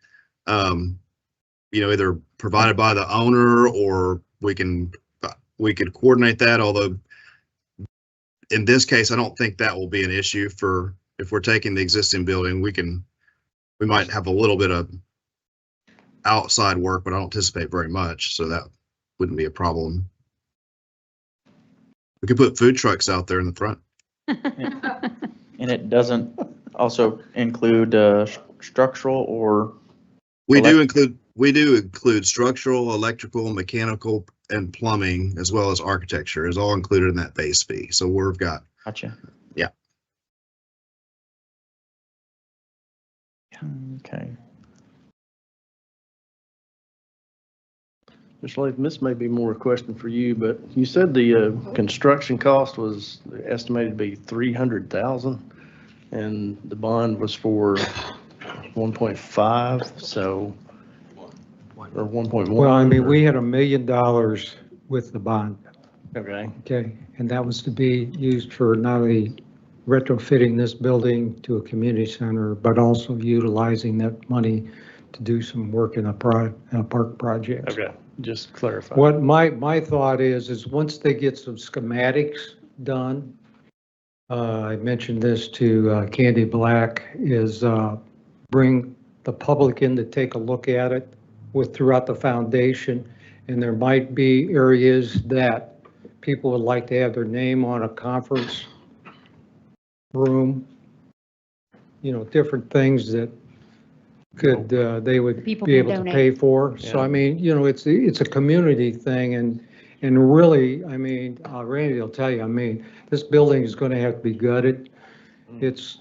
either provided by the owner, or we could coordinate that. Although in this case, I don't think that will be an issue for if we're taking the existing building. We might have a little bit of outside work, but I don't anticipate very much, so that wouldn't be a problem. We could put food trucks out there in the front. And it doesn't also include structural or? We do include structural, electrical, mechanical, and plumbing, as well as architecture is all included in that base fee. So we've got. Gotcha. Yeah. Okay. Mr. Latham, this may be more a question for you, but you said the construction cost was estimated to be $300,000 and the bond was for 1.5, so, or 1.1. Well, I mean, we had $1 million with the bond, Okay, okay? And that was to be used for not only retrofitting this building to a community center, but also utilizing that money to do some work in a park project. okay, just clarify. What my thought is once they get some schematics done, I mentioned this to Candy Black, is bring the public in to take a look at it throughout the foundation. And there might be areas that people would like to have their name on a conference room, different things that could, they would People be can able to donate. pay for. So, I mean, it's a community thing, and really, I mean, Randy will tell you, I mean, this building is gonna have to be gutted. It's,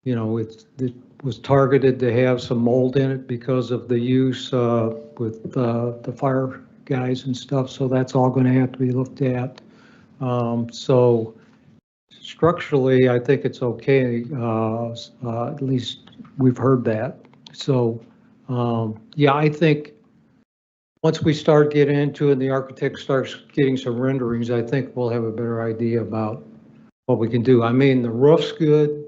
it was targeted to have some mold in it because of the use with the fire guys and stuff, so that's all gonna have to be looked at. So structurally, I think it's okay, at least we've heard that. So, yeah, I think once we start getting into it and the architect starts getting some renderings, I think we'll have a better idea about what we can do. I mean, the roof's good,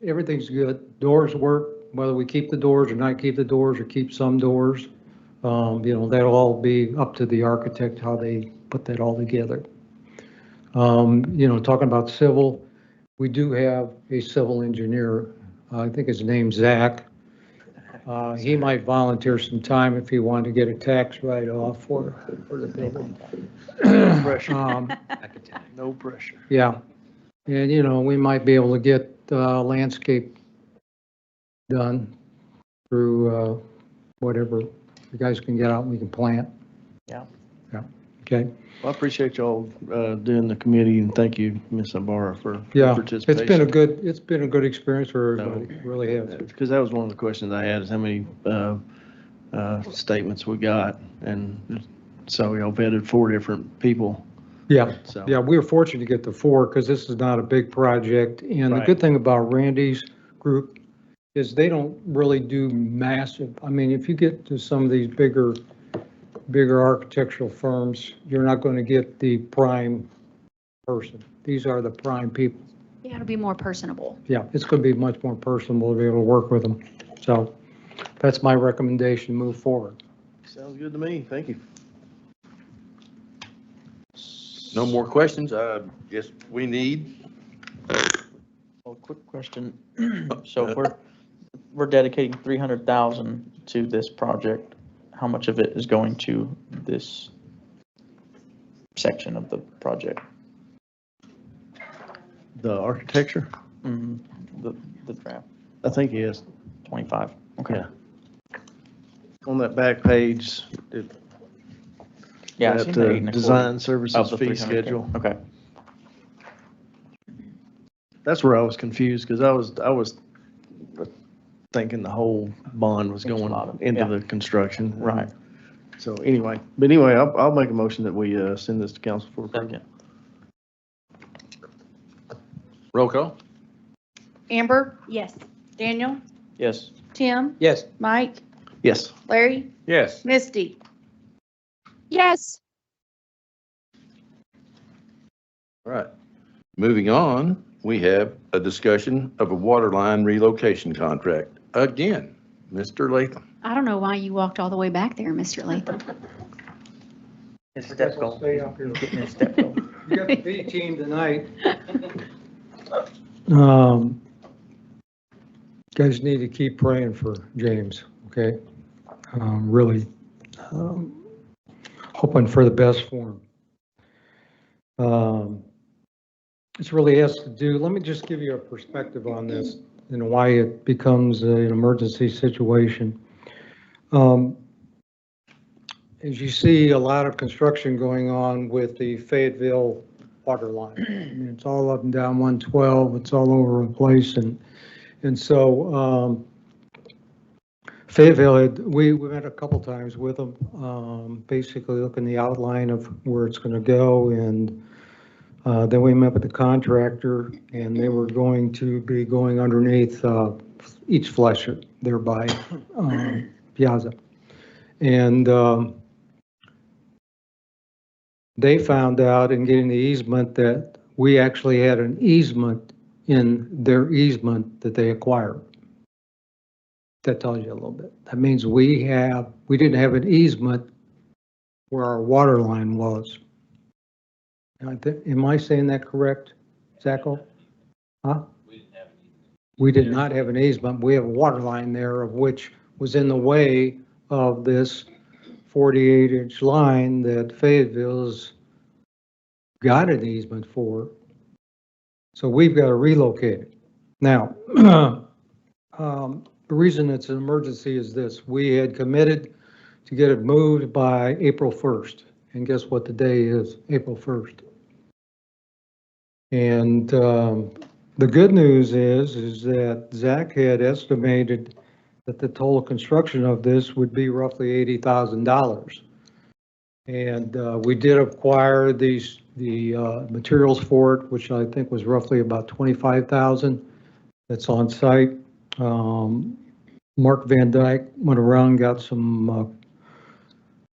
everything's good, doors work, whether we keep the doors or not keep the doors or keep some doors. That'll all be up to the architect, how they put that all together. Talking about civil, we do have a civil engineer. I think his name's Zach. He might volunteer some time if he wanted to get a tax write-off for the building. No pressure. No pressure. Yeah, and we might be able to get landscape done through whatever you guys can get out and we can plant. Yeah. Yeah, okay. Well, I appreciate y'all doing the committee, and thank you, Ms. Ibarra, for Yeah, participation. it's been a good experience for everybody, it really has. Because that was one of the questions I had, is how many statements we got, and so y'all vetted 4 different people. Yeah, So. yeah, we were fortunate to get the 4 because this is not a big project. And the Right. good thing about Randy's group is they don't really do massive, I mean, if you get to some of these bigger architectural firms, you're not going to get the prime person. These are the prime people. Yeah, it'll be more personable. Yeah, it's going to be much more personable to be able to work with them. So that's my recommendation, move forward. Sounds good to me, thank you. No more questions? I guess we need. Well, quick question. So if we're dedicating 300,000 to this project, how much of it is going to this section of the project? The architecture, The draft, I think he is. 25, okay. Yeah. On that back page, Yeah, I seen that the 8 and a quarter design services of the fee 300K. schedule. Okay. That's where I was confused, because I was thinking the whole bond was going into yeah. the construction. Right. So anyway, I'll make a motion that we send this to council for approval. Second. Roll call? Amber, Yes. Daniel, Yes. Tim, Yes. Mike, Yes. Larry, Yes. Misty. Yes. All right. Moving on, we have a discussion of a water line relocation contract. Again, Mr. Latham. I don't know why you walked all the way back there, Mr. Latham. His I guess I'll stay up here. Getting his step goal. You got the B team tonight. Guys need to keep praying for James, okay? Really hoping for the best for him. This really has to do, let me just give you a perspective on this and why it becomes an emergency situation. As you see, a lot of construction going on with the Fayetteville water line. I mean, it's all up and down 112, it's all over the place. And so Fayetteville, we met a couple times with them, basically looking the outline of where it's going to go. And then we met with the contractor, and they were going to be going underneath each Flesher there by Piazza. And they found out in getting the easement that we actually had an easement in their easement that they acquired. That tells you a little bit. That means we didn't have an easement where our water line was. Am I saying that correct, Zacho? Huh? We did not have an easement. We have a water line there of which was in the way of this 48-inch line that Fayetteville's got an easement for. So we've got to relocate it. Now, the reason it's an emergency is this. We had committed to get it moved by April 1st. And guess what the day is? April 1st. And the good news is that Zach had estimated that the total construction of this would be roughly $80,000. And we did acquire the materials for it, which I think was roughly about $25,000. That's on site. Mark Van Dyke went around, got some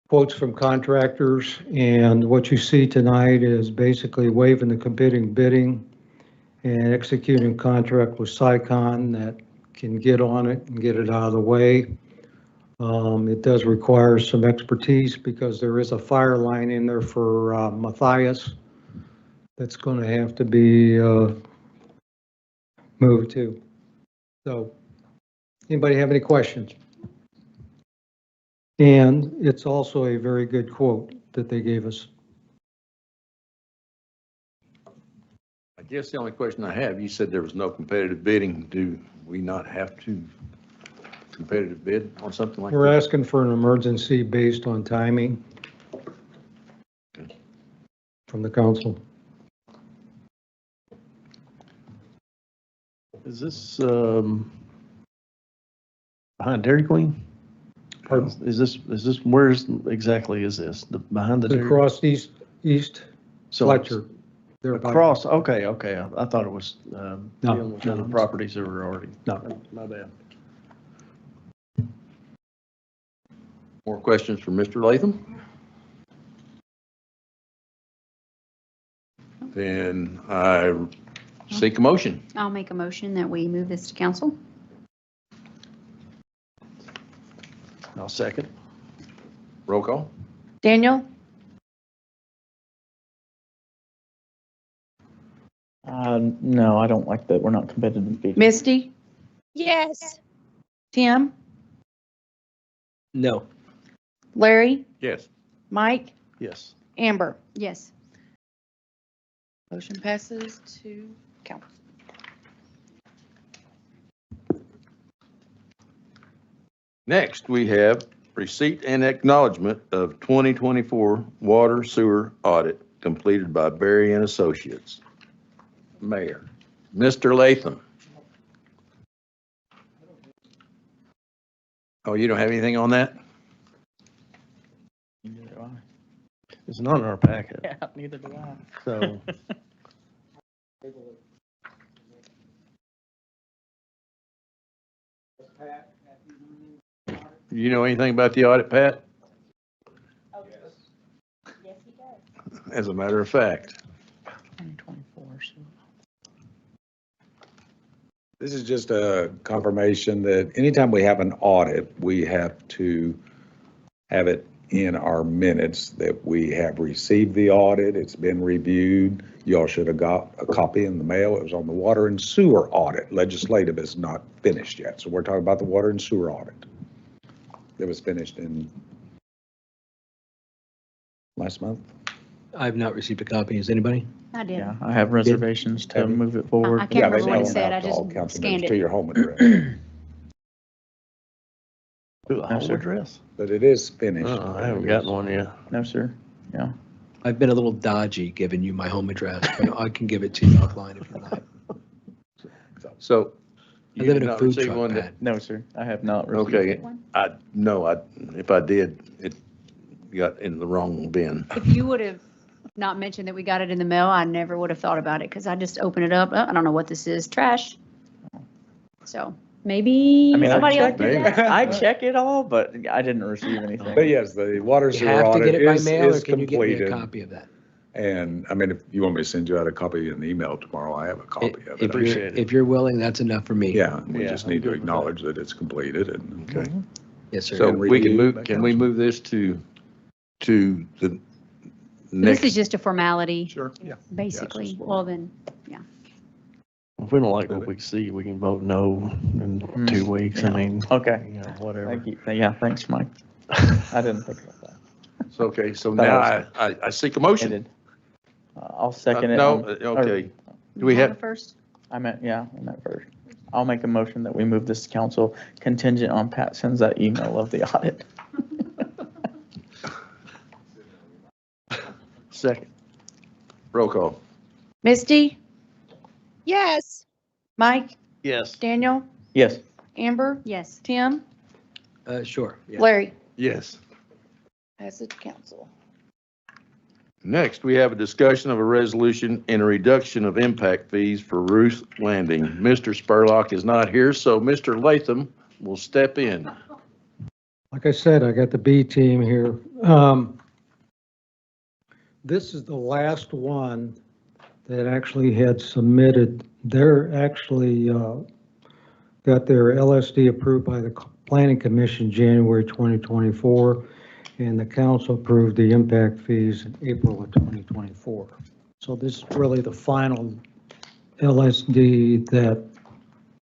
quotes from contractors, and what you see tonight is basically waiving the competing bidding and executing contract with Sycon that can get on it and get it out of the way. It does require some expertise because there is a fire line in there for Matthias that's going to have to be moved to. So, anybody have any questions? And it's also a very good quote that they gave us. I guess the only question I have, you said there was no competitive bidding. Do we not have to competitive bid on something like We're this? asking for an emergency based on timing from the council. Is this behind Dairy Queen? Pardon? Is this, where's exactly is this? Behind the Dairy? Across East So Fletcher. They're by- Across, okay. I thought it was dealing with no, other it's- properties that were already. No. My bad. More questions for Mr. Latham? Then I seek a motion. I'll make a motion that we move this to council. I'll second. Roll call. Daniel, No, I don't like that. We're not competitive bidding. Misty, Yes. Tim, No. Larry, Yes. Mike, Yes. Amber. Yes. Motion passes to council. Next, we have receipt and acknowledgement of 2024 water sewer audit completed by Berry and Associates. Mayor, Mr. Latham. Oh, you don't have anything on that? Neither do I. It's not in our packet, Yeah, neither do I. so. You know anything about the audit, Pat? Yes, he does. As a matter of fact. 2024, so. This is just a confirmation that anytime we have an audit, we have to have it in our minutes that we have received the audit, it's been reviewed. Y'all should have got a copy in the mail. It was on the water and sewer audit. Legislative is not finished yet. So we're talking about the water and sewer audit. It was finished in last month. I've not received a copy. Has anybody? I did. Yeah, I have reservations to Have you? move it forward. I can't remember they what it mail them said. out I to all just council scanned members it. To your home address. Ooh, a No, home sir. address? But it is finished. I haven't gotten one yet. No, sir. Yeah. I've been a little dodgy giving you my home address. But I can give it to you offline if you like. So. I you live in did a not food receive truck, one that- Pat. No, sir. I have not received Okay, it. if I did, it got in the wrong bin. If you would have not mentioned that we got it in the mail, I never would have thought about it because I just opened it up. Oh, I don't know what this is. Trash. So maybe I mean, somebody else checked did it. that. I check it all, but I didn't receive anything. But yes, the water You sewer have to audit get it by is mail, or can you get me a completed. copy of that? And I mean, if you want me to send you out a copy in the email tomorrow, I have a copy of If it. you're, if you're willing, that's enough for me. Yeah, we Yeah, just I'm need to good with that. acknowledge that it's completed and. Okay. Yes, sir. So And we can reviewed by move, can we council. move this to the This next? is just a formality, Sure, yeah. basically. just Well, then, If we don't like what we see, we can vote no in 2 weeks. I mean, Okay. you know, whatever. Thank you. Yeah, thanks, Mike. I didn't think about that. So, okay, so Thought now I I seek a I motion. did. I'll second it. No, on- okay. you Do we want have, it first? I meant first. I'll make a motion that we move this to council contingent on Pat sends that email of the audit. second? Roll call. Misty, Yes. Mike, Yes. Daniel, Yes. Amber, Yes. Tim, Sure. Yeah. Larry. Yes. Passes to council. Next, we have a discussion of a resolution and a reduction of impact fees for Ruth Landing. Mr. Spurlock is not here, so Mr. Latham will step in. Like I said, I got the B team here. This is the last one that actually had submitted. They're actually got their LSD approved by the Planning Commission January 2024, and the council approved the impact fees in April of 2024. So this is really the final LSD that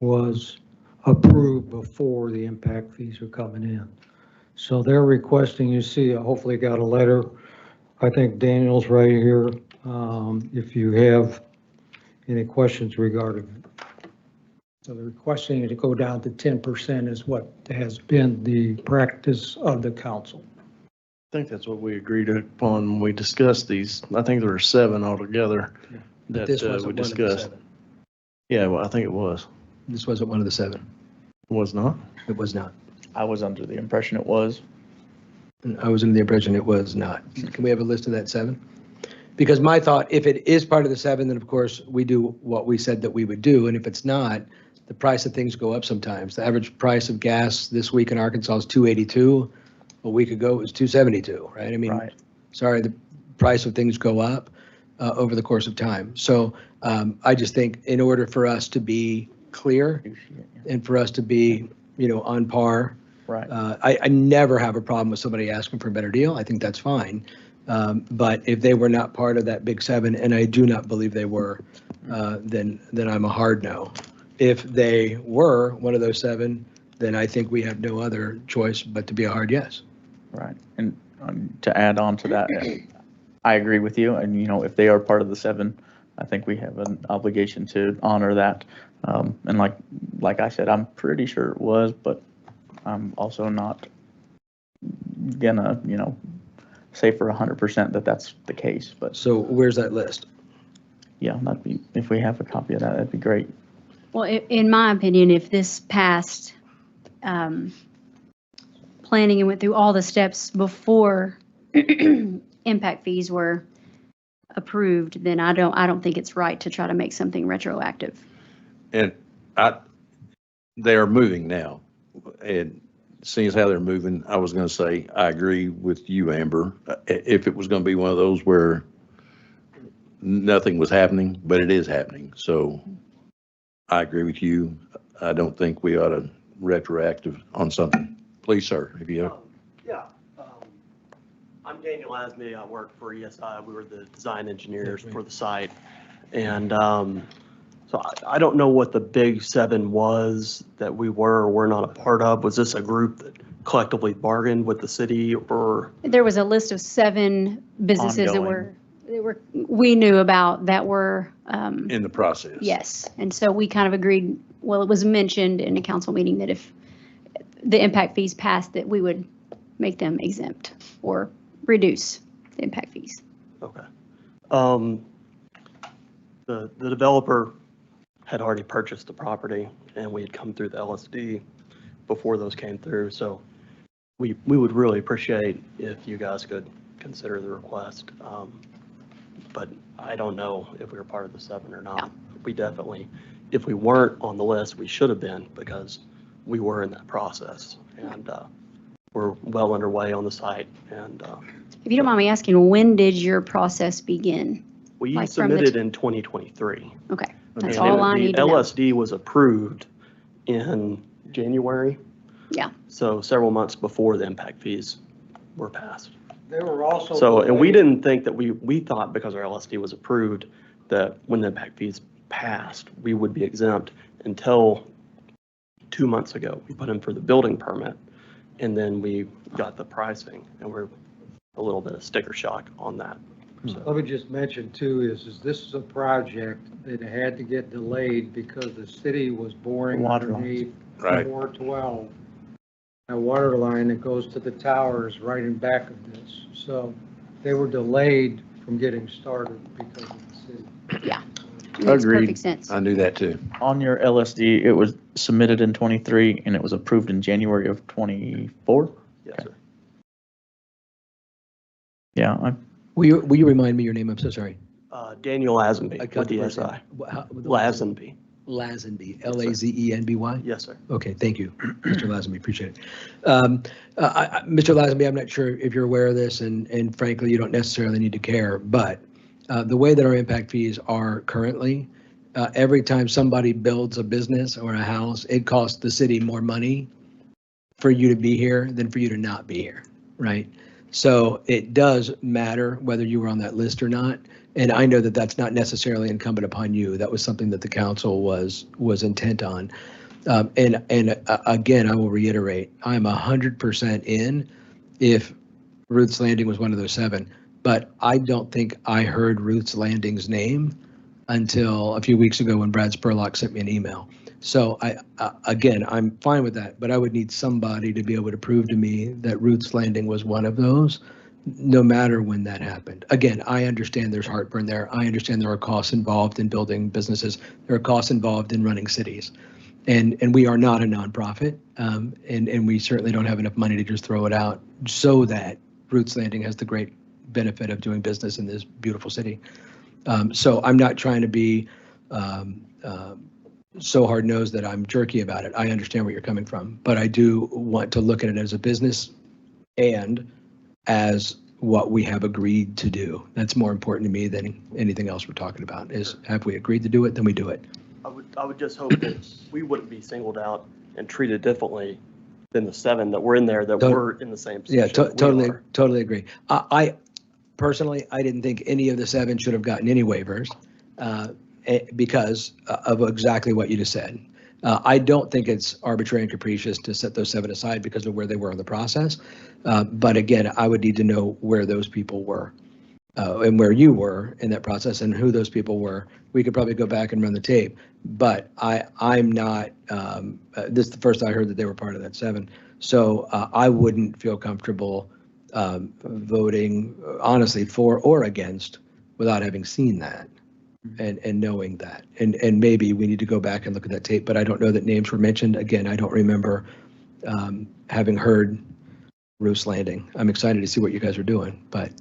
was approved before the impact fees are coming in. So they're requesting, you see, hopefully got a letter. I think Daniel's right here. If you have any questions regarding it. So they're requesting it to go down to 10% is what has been the practice of the council. I think that's what we agreed upon when we discussed these. I think there were 7 altogether that This we wasn't one of the discussed. 7. Yeah, well, I think it was. This wasn't one of the 7. Was not? It was not. I was under the impression it was. I was under the impression it was not. Can we have a list of that 7? Because my thought, if it is part of the 7, then of course we do what we said that we would do. And if it's not, the price of things go up sometimes. The average price of gas this week in Arkansas is $2.82. A week ago, it was $2.72, right? I mean, Right. sorry, the price of things go up over the course of time. So I just think in order for us to be clear and for us to be, on par, Right. I never have a problem with somebody asking for a better deal. I think that's fine. But if they were not part of that big 7, and I do not believe they were, then I'm a hard no. If they were one of those 7, then I think we have no other choice but to be a hard yes. Right. And to add on to that, I agree with you. And, if they are part of the 7, I think we have an obligation to honor that. And like I said, I'm pretty sure it was, but I'm also not gonna, say for 100% that that's the case. But So where's that list? yeah, that'd be, if we have a copy of that, that'd be great. Well, in my opinion, if this passed planning and went through all the steps before impact fees were approved, then I don't think it's right to try to make something retroactive. And they are moving now. And seeing as how they're moving, I was going to say, I agree with you, Amber. If it was going to be one of those where nothing was happening, but it is happening. So I agree with you. I don't think we ought to retroactive on something. Please, sir, if you have. Yeah. I'm Daniel Asme. I work for ESI. We were the design engineers for the site. And so I don't know what the big 7 was that we were or were not a part of. Was this a group that collectively bargained with the city, or? There was a list of 7 businesses that Ongoing. we knew about that were, In the process. yes. And so we kind of agreed, well, it was mentioned in a council meeting that if the impact fees passed, that we would make them exempt or reduce the impact fees. Okay. The developer had already purchased the property, and we had come through the LSD before those came through. So we would really appreciate if you guys could consider the request. But I don't know if we were part of the 7 or not. We definitely, if we weren't on the list, we should have been, because we were in that process. And we're well underway on the site. And If you don't mind me asking, when did your process begin? we Like from the submitted in 2023. Okay, that's And all I need to The know. LSD was approved in January. Yeah. So several months before the impact fees were passed. They were also. So, and we didn't think that we thought because our LSD was approved, that when the impact fees passed, we would be exempt until 2 months ago. We put in for the building permit, and then we got the pricing, and we're a little bit of sticker shock on that. So, Let me just mention too, is this is a project that had to get delayed because the city was boring Water lines. underneath Right. 412. A water line that goes to the towers right in back of this. So they were delayed from getting started because of the city. Makes Agreed. perfect sense. I knew that too. On your LSD, it was submitted in 23 and it was approved in January of 24? yes, sir. Yeah, Will you remind me your name? I'm so sorry. Daniel Lazenby I with got the the first name. SI. Lazenby. Lazenby. Lazenby, Lazenby. Yes, sir. Okay, thank you, Mr. Lazenby, appreciate it. Mr. Lazenby, I'm not sure if you're aware of this, and frankly, you don't necessarily need to care, but the way that our impact fees are currently, every time somebody builds a business or a house, it costs the city more money for you to be here than for you to not be here, right? So it does matter whether you were on that list or not. And I know that that's not necessarily incumbent upon you. That was something that the council was intent on. And again, I will reiterate, I'm 100% in if Ruth's Landing was one of those 7. But I don't think I heard Ruth's Landing's name until a few weeks ago when Brad Spurlock sent me an email. So again, I'm fine with that, but I would need somebody to be able to prove to me that Ruth's Landing was one of those, no matter when that happened. Again, I understand there's heartburn there. I understand there are costs involved in building businesses. There are costs involved in running cities. And we are not a nonprofit, and we certainly don't have enough money to just throw it out so that Ruth's Landing has the great benefit of doing business in this beautiful city. So I'm not trying to be so hard-nosed that I'm jerky about it. I understand where you're coming from, but I do want to look at it as a business and as what we have agreed to do. That's more important to me than anything else we're talking about, is have we agreed to do it, then we do it. I would just hope that we wouldn't be singled out and treated differently than the 7 that were in there that were in the same Yeah, position. that we totally, are. totally agree. I personally, I didn't think any of the 7 should have gotten any waivers because of exactly what you just said. I don't think it's arbitrary and capricious to set those 7 aside because of where they were in the process. But again, I would need to know where those people were and where you were in that process and who those people were. We could probably go back and run the tape, but I'm not, this is the first I heard that they were part of that 7. So I wouldn't feel comfortable voting honestly for or against without having seen that and knowing that. And maybe we need to go back and look at that tape, but I don't know that names were mentioned. Again, I don't remember having heard Ruth's Landing. I'm excited to see what you guys are doing, but.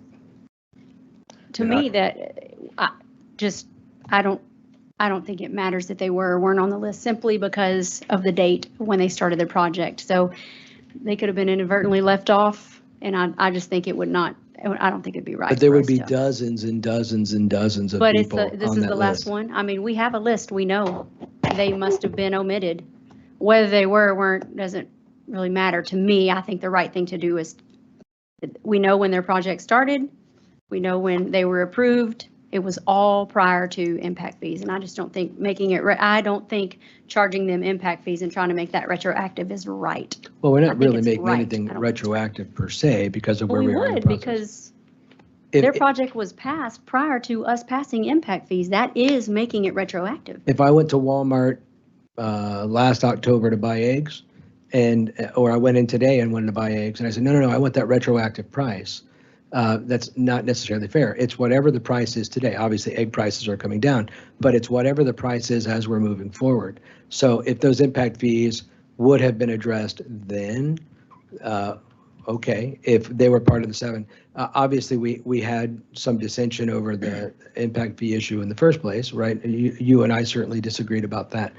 To me, that I don't think it matters that they were or weren't on the list simply because of the date when they started their project. So they could have been inadvertently left off, and I just think it would not. I don't think it'd be right. But there for would us be to- dozens and dozens and dozens of But people on that this is the last list. one. I mean, we have a list. We know they must have been omitted. Whether they were or weren't doesn't really matter to me. I think the right thing to do is we know when their project started. We know when they were approved. It was all prior to impact fees. And I just don't think I don't think charging them impact fees and trying to make that retroactive is right. Well, we're I not think really it's making right. anything I don't- retroactive per se because of Well, where we we are in the would process. because If- their project was passed prior to us passing impact fees. That is making it retroactive. If I went to Walmart last October to buy eggs or I went in today and wanted to buy eggs and I said, no, I want that retroactive price. That's not necessarily fair. It's whatever the price is today. Obviously, egg prices are coming down, but it's whatever the price is as we're moving forward. So if those impact fees would have been addressed then, okay, if they were part of the 7. Obviously, we had some dissension over the impact fee issue in the first place, right? You and I certainly disagreed about that.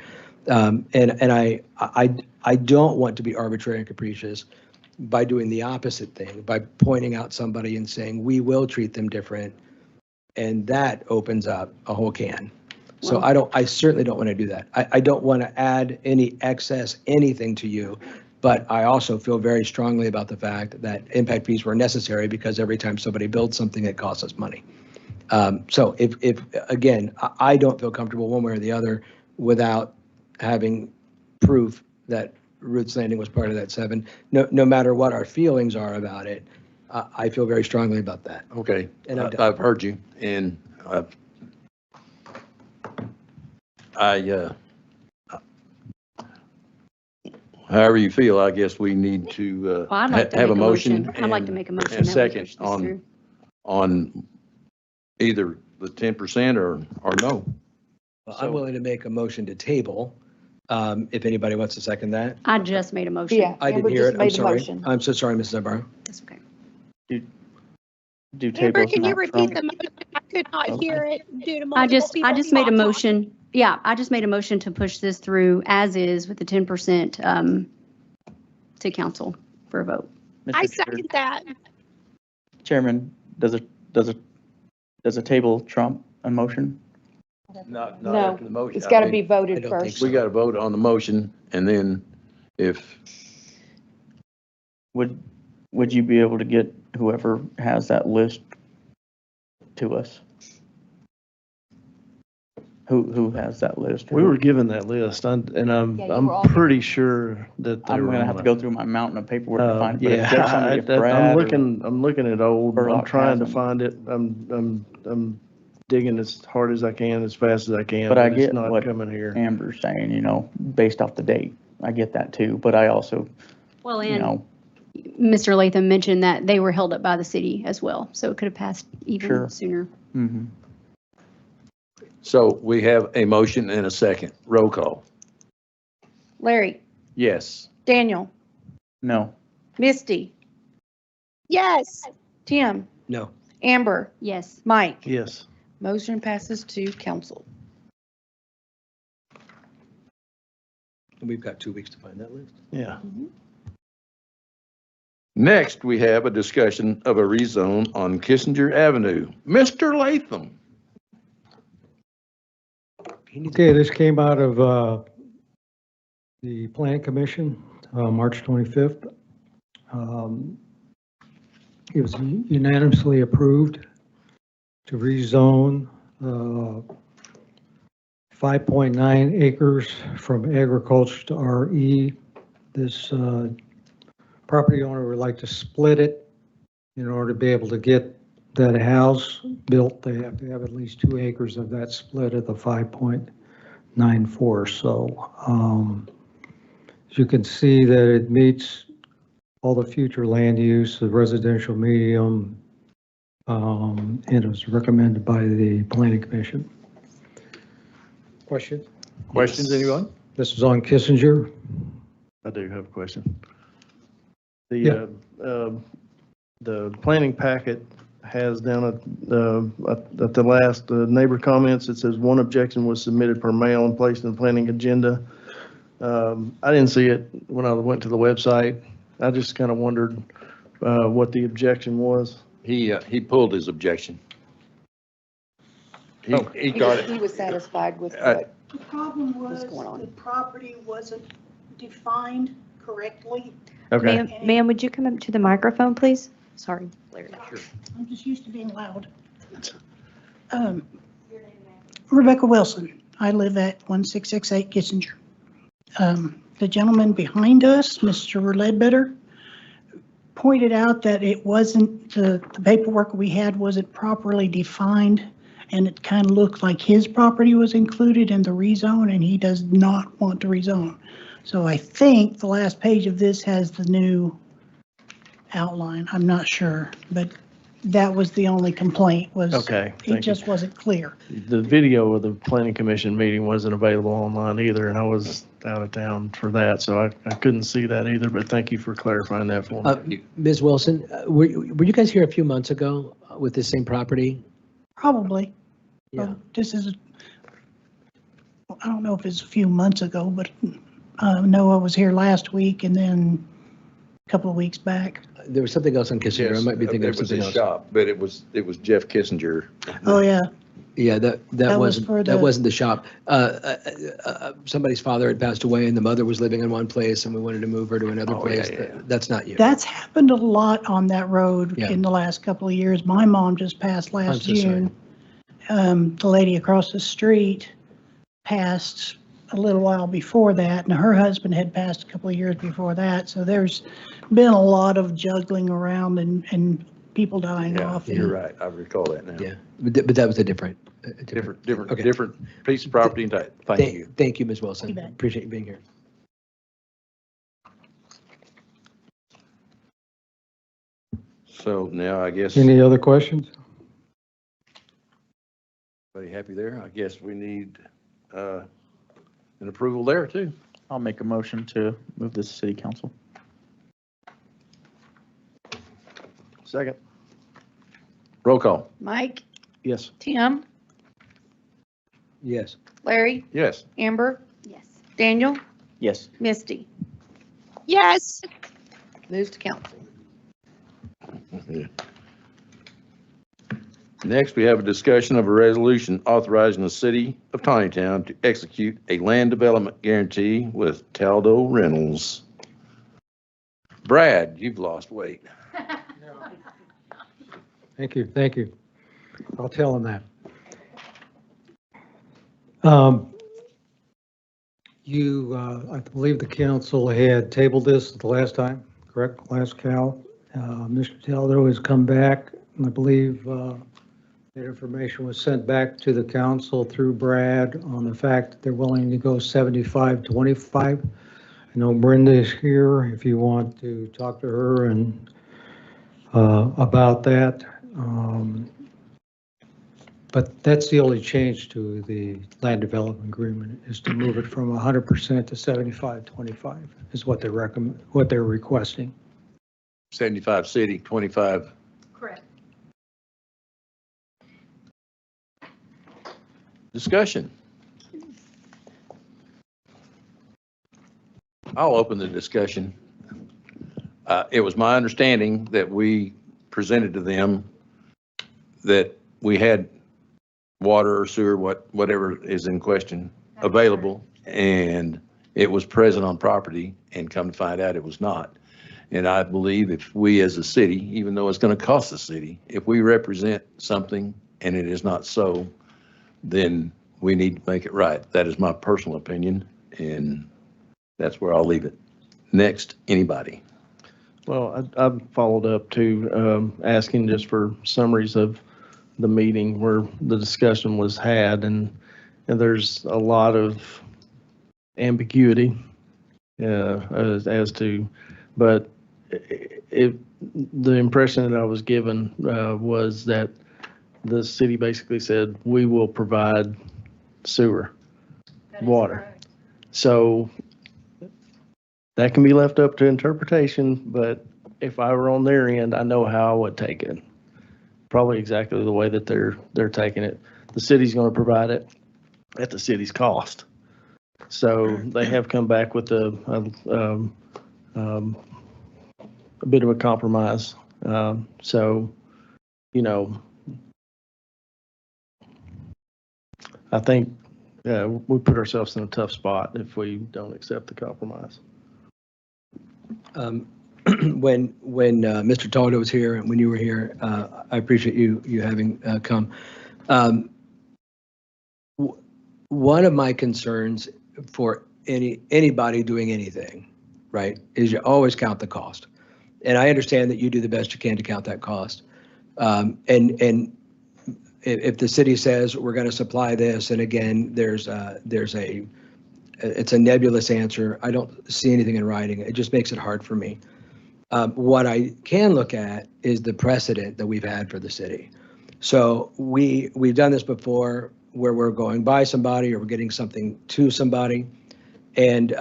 And I don't want to be arbitrary and capricious by doing the opposite thing, by pointing out somebody and saying, we will treat them different. And that opens up a whole can. So I certainly don't want to do that. I don't want to add any excess anything to you, but I also feel very strongly about the fact that impact fees were necessary because every time somebody builds something, it costs us money. So if again, I don't feel comfortable one way or the other without having proof that Ruth's Landing was part of that 7, no matter what our feelings are about it. I feel very strongly about that. Okay, And I've heard you, and however you feel, I guess we need to Well, I'd like to have make a motion. I'd like to make a motion. And that we second push this through. on either the 10% or no. I'm willing to make a motion to table, if anybody wants to second that. I just made a motion. Yeah. I didn't Amber hear just it, I'm made the sorry. motion. I'm so sorry, Mrs. Ibarra. That's okay. Do Amber, tables can you not repeat trump? the motion? I could not hear it due to I multiple just people made a talking. motion. Yeah, I just made a motion to push this through as is with the 10% to council for a vote. I Mr. second that. Chairman, does a table trump a motion? Not No, after the motion. It's I got to think be I voted don't think first. so. We got to vote on the motion, and then if, Would you be able to get whoever has that list to us? Who has that list? We were given that list, and I'm Yeah, you were all pretty sure that they I'm were gonna on have to that. go through my mountain of paperwork to find it. But Yeah, if there's somebody, if Brad I'm or- looking at old, I'm Burlock trying to has them. find it. I'm digging as hard as I can, as fast as I can, But I but get it's not what coming here. Amber's saying, you know, based off the date. I get that too, but I also, Well, you and know, Mr. Latham mentioned that they were held up by the city as well, so it could have passed even Sure. sooner. mhm. So we have a motion and a second. Roll call. Larry, Yes. Daniel, No, Misty, Yes. Tim, No. Amber, Yes. Mike. Yes. Motion passes to council. We've got 2 weeks to find that list. Yeah. Next, we have a discussion of a rezone on Kissinger Avenue. Mr. Latham. Okay, this came out of the Plan Commission, March 25th. It was unanimously approved to rezone 5.9 acres from agriculture to RE. This property owner would like to split it in order to be able to get that house built. They have to have at least 2 acres of that split at the 5.94. So as you can see that it meets all the future land use, the residential medium, and it was recommended by the Planning Commission. Question? Questions, anyone? This is on Kissinger. I do have a question. Yeah. The planning packet has down at the last neighbor comments, it says one objection was submitted per mail and placed in the planning agenda. I didn't see it when I went to the website. I just kind of wondered what the objection was. He pulled his objection. He got it. He was satisfied with what The problem What's was going on? the property wasn't defined correctly. Okay. Ma'am, would you come up to the microphone, please? Sorry, Larry. I'm just used to being loud. Rebecca Wilson. I live at 1668 Kissinger. The gentleman behind us, Mr. Ledbetter, pointed out that it wasn't, the paperwork we had wasn't properly defined, and it kind of looked like his property was included in the rezone, and he does not want to rezone. So I think the last page of this has the new outline. I'm not sure, but that was the only complaint, was Okay, it thank you. just wasn't clear. The video of the planning commission meeting wasn't available online either, and I was out of town for that, so I couldn't see that either, but thank you for clarifying that for me. Ms. Wilson, were you guys here a few months ago with this same property? Probably. Yeah. This is, I don't know if it's a few months ago, but Noah was here last week and then a couple of weeks back. There was something else on Kissinger. I might be thinking of something It was else. his shop, but it was Jeff Kissinger. Oh, yeah. Yeah, that was for wasn't, that wasn't the shop. Somebody's father had passed away and the mother was living in one place and we wanted to move her to another Oh, yeah, place. yeah. That's not you. That's happened a lot on that road Yeah. in the last couple of years. My mom just passed I'm last so sorry. June. The lady across the street passed a little while before that, and her husband had passed a couple of years before that. So there's been a lot of juggling around and people dying Yeah, off. you're right. I recall that now. Yeah, but that was a different. Okay. Different piece of property and type. Thank you. Thank you, Ms. Wilson. You bet. Appreciate you being here. So now I guess, Any other questions? everybody happy there? I guess we need an approval there too. I'll make a motion to move this to city council. Second. Roll call. Mike, Yes. Tim, Yes. Larry, Yes. Amber, Yes. Daniel, Yes. Misty. Yes. Moves to council. Next, we have a discussion of a resolution authorizing the city of Tontitown to execute a land development guarantee with Taldo Reynolds. Brad, you've lost weight. Thank you, thank you. I'll tell him that. I believe the council had tabled this the last time, correct? Last Cal. Mr. Taldo has come back, and I believe That information was sent back to the council through Brad on the fact that they're willing to go 75-25. I know Brenda is here if you want to talk to her and about that. But that's the only change to the land development agreement, is to move it from 100% to 75-25 is what they recommend, what they're requesting. 75 city, 25. Correct. Discussion. I'll open the discussion. It was my understanding that we presented to them that we had water or sewer, whatever is in question, available, and it was present on property, and come to find out it was not. And I believe if we as a city, even though it's going to cost the city, if we represent something and it is not so, then we need to make it right. That is my personal opinion, and that's where I'll leave it. Next, anybody? Well, I've followed up to asking just for summaries of the meeting where the discussion was had, and there's a lot of ambiguity as to, but the impression that I was given was that the city basically said, we will provide sewer, water. So that can be left up to interpretation, but if I were on their end, I know how I would take it. Probably exactly the way that they're taking it. The city's going to provide it at the city's cost. So they have come back with a bit of a compromise. So, you know, I think we put ourselves in a tough spot if we don't accept the compromise. When Mr. Taldo was here and when you were here, I appreciate you having come. One of my concerns for anybody doing anything, right, is you always count the cost. And I understand that you do the best you can to count that cost. And if the city says we're going to supply this, and again, it's a nebulous answer. I don't see anything in writing. It just makes it hard for me. What I can look at is the precedent that we've had for the city. So we've done this before where we're going by somebody or we're getting something to somebody. And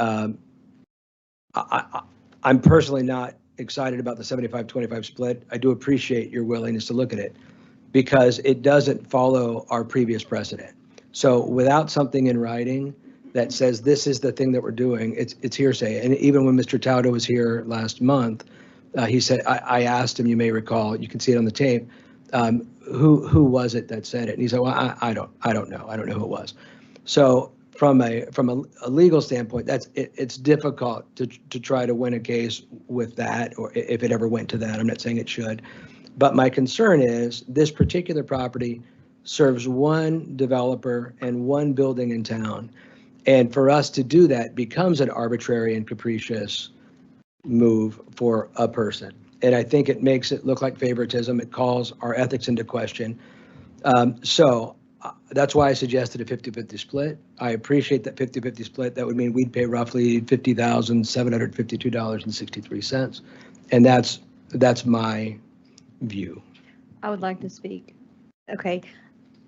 I'm personally not excited about the 75-25 split. I do appreciate your willingness to look at it because it doesn't follow our previous precedent. So without something in writing that says this is the thing that we're doing, it's hearsay. And even when Mr. Taldo was here last month, he said, I asked him, you may recall, you can see it on the tape, who was it that said it? And he said, well, I don't know. I don't know who it was. So from a legal standpoint, it's difficult to try to win a case with that, or if it ever went to that. I'm not saying it should. But my concern is this particular property serves one developer and one building in town. And for us to do that becomes an arbitrary and capricious move for a person. And I think it makes it look like favoritism. It calls our ethics into question. So that's why I suggested a 50-50 split. I appreciate that 50-50 split. That would mean we'd pay roughly $50,752.63. And that's my view. I would like to speak. Okay.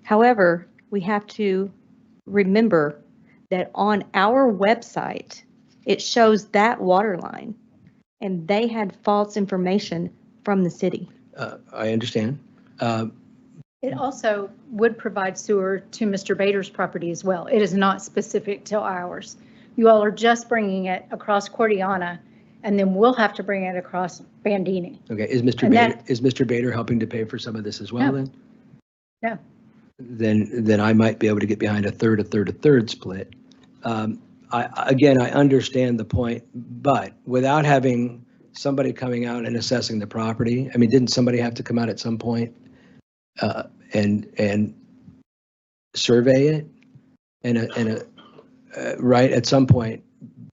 However, we have to remember that on our website, it shows that water line, and they had false information from the city. I understand. It also would provide sewer to Mr. Bader's property as well. It is not specific to ours. You all are just bringing it across Cordiana, and then we'll have to bring it across Bandini. Okay, is Mr. Bader helping to pay for some of this as well? No. Then? No. Then I might be able to get behind a third split. I understand the point, but without having somebody coming out and assessing the property, I mean, didn't somebody have to come out at some point and survey it? Right, at some point,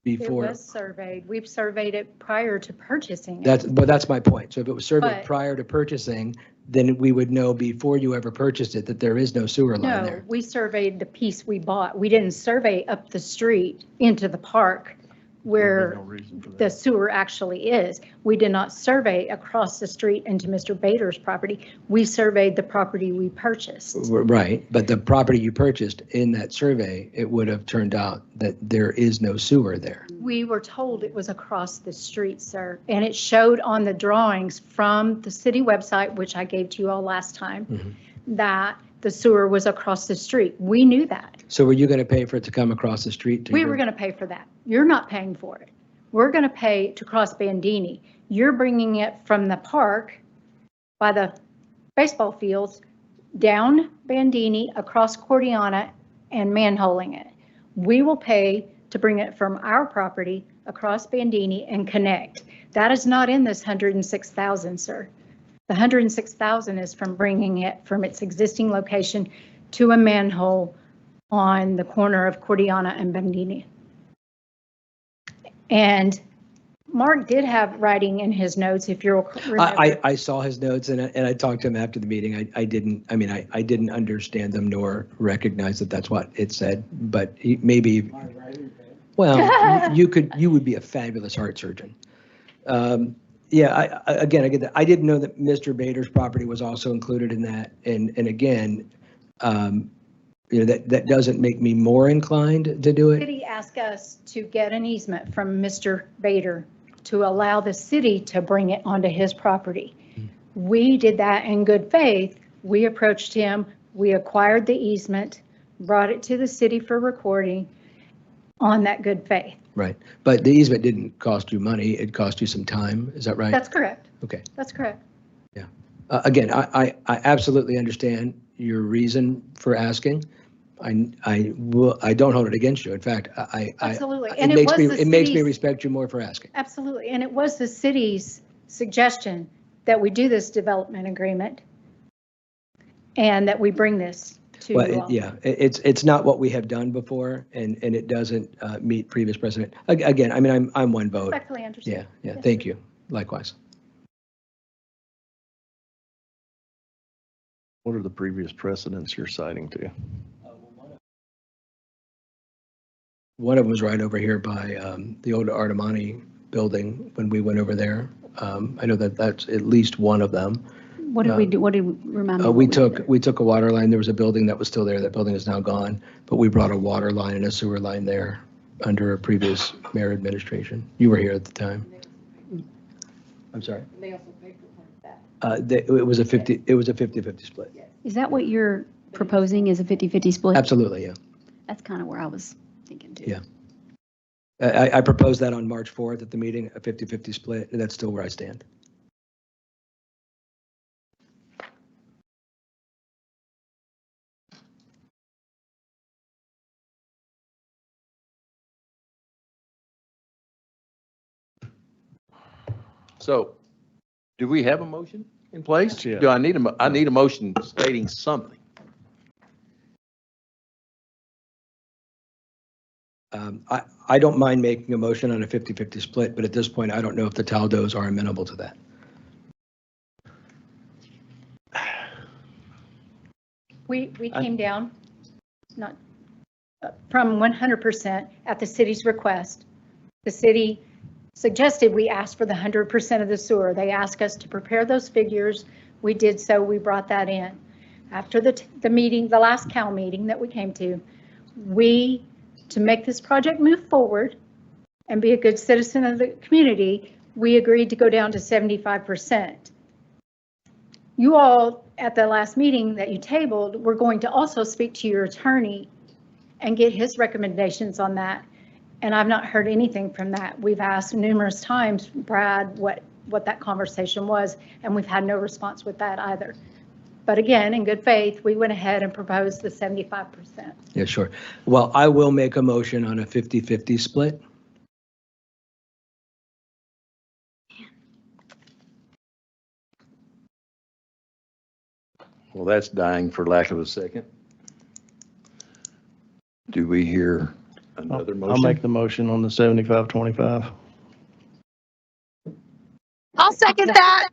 It before? was surveyed. We've surveyed it prior to purchasing it. That's my point. So if it was surveyed But- prior to purchasing, then we would know before you ever purchased it that there is no sewer line No, there. we surveyed the piece we bought. We didn't survey up the street into the park where the sewer actually is. We did not survey across the street into Mr. Bader's property. We surveyed the property we purchased. Right, but the property you purchased in that survey, it would have turned out that there is no sewer there. We were told it was across the street, sir, and it showed on the drawings from the city website, which I gave to you all last time, that the sewer was across the street. We knew that. So were you going to pay for it to come across the street? We were going to pay for that. You're not paying for it. We're going to pay to cross Bandini. You're bringing it from the park by the baseball fields down Bandini, across Cordiana, and manholing it. We will pay to bring it from our property across Bandini and connect. That is not in this 106,000, sir. The 106,000 is from bringing it from its existing location to a manhole on the corner of Cordiana and Bandini. And Mark did have writing in his notes, if you'll remember. I saw his notes and I talked to him after the meeting. I didn't understand them nor recognize that that's what it said, but maybe, well, you would be a fabulous heart surgeon. Yeah, I get that. I didn't know that Mr. Bader's property was also included in that. And again, that doesn't make me more inclined to do The it. city asked us to get an easement from Mr. Bader to allow the city to bring it onto his property. We did that in good faith. We approached him, we acquired the easement, brought it to the city for recording on that good faith. Right. But the easement didn't cost you money. It cost you some time. Is that right? That's correct. Okay. That's correct. Again, I absolutely understand your reason for asking. I don't hold it against you. In fact, Absolutely. it And makes me, was the it makes me city's- respect you more for asking. Absolutely. And it was the city's suggestion that we do this development agreement and that we bring this to you all. Yeah, it's not what we have done before and it doesn't meet previous precedent. Again, I mean, I'm one vote. Respectfully understand. Yeah, Yes. thank you. Likewise. What are the previous precedents you're citing to? One of them was right over here by the old Artemani building when we went over there. I know that that's at least one of them. What did we do? What did, remind me? what We did? took a water line. There was a building that was still there. That building is now gone. But we brought a water line and a sewer line there under a previous mayor administration. You were here at the time. I'm sorry. They also paid for part of that. It was a 50-50 split. Is that what you're proposing, is a 50-50 split? Absolutely, yeah. That's kind of where I was thinking too. Yeah. I proposed that on March 4th at the meeting, a 50-50 split, and that's still where I stand. So, do we have a motion in place? Yeah. Do I need I need a motion stating something? I don't mind making a motion on a 50-50 split, but at this point, I don't know if the Taldos are amenable to that. We came down, not, from 100% at the city's request. The city suggested we ask for the 100% of the sewer. They asked us to prepare those figures. We did so, we brought that in. After the meeting, the last Cal meeting that we came to, to make this project move forward and be a good citizen of the community, we agreed to go down to 75%. You all, at the last meeting that you tabled, were going to also speak to your attorney and get his recommendations on that. And I've not heard anything from that. We've asked numerous times, Brad, what that conversation was, and we've had no response with that either. But again, in good faith, we went ahead and proposed the 75%. Yeah, sure. Well, I will make a motion on a 50-50 split. Well, that's dying for lack of a second. Do we hear Another I'll make motion? the motion on the 75-25. I'll second that.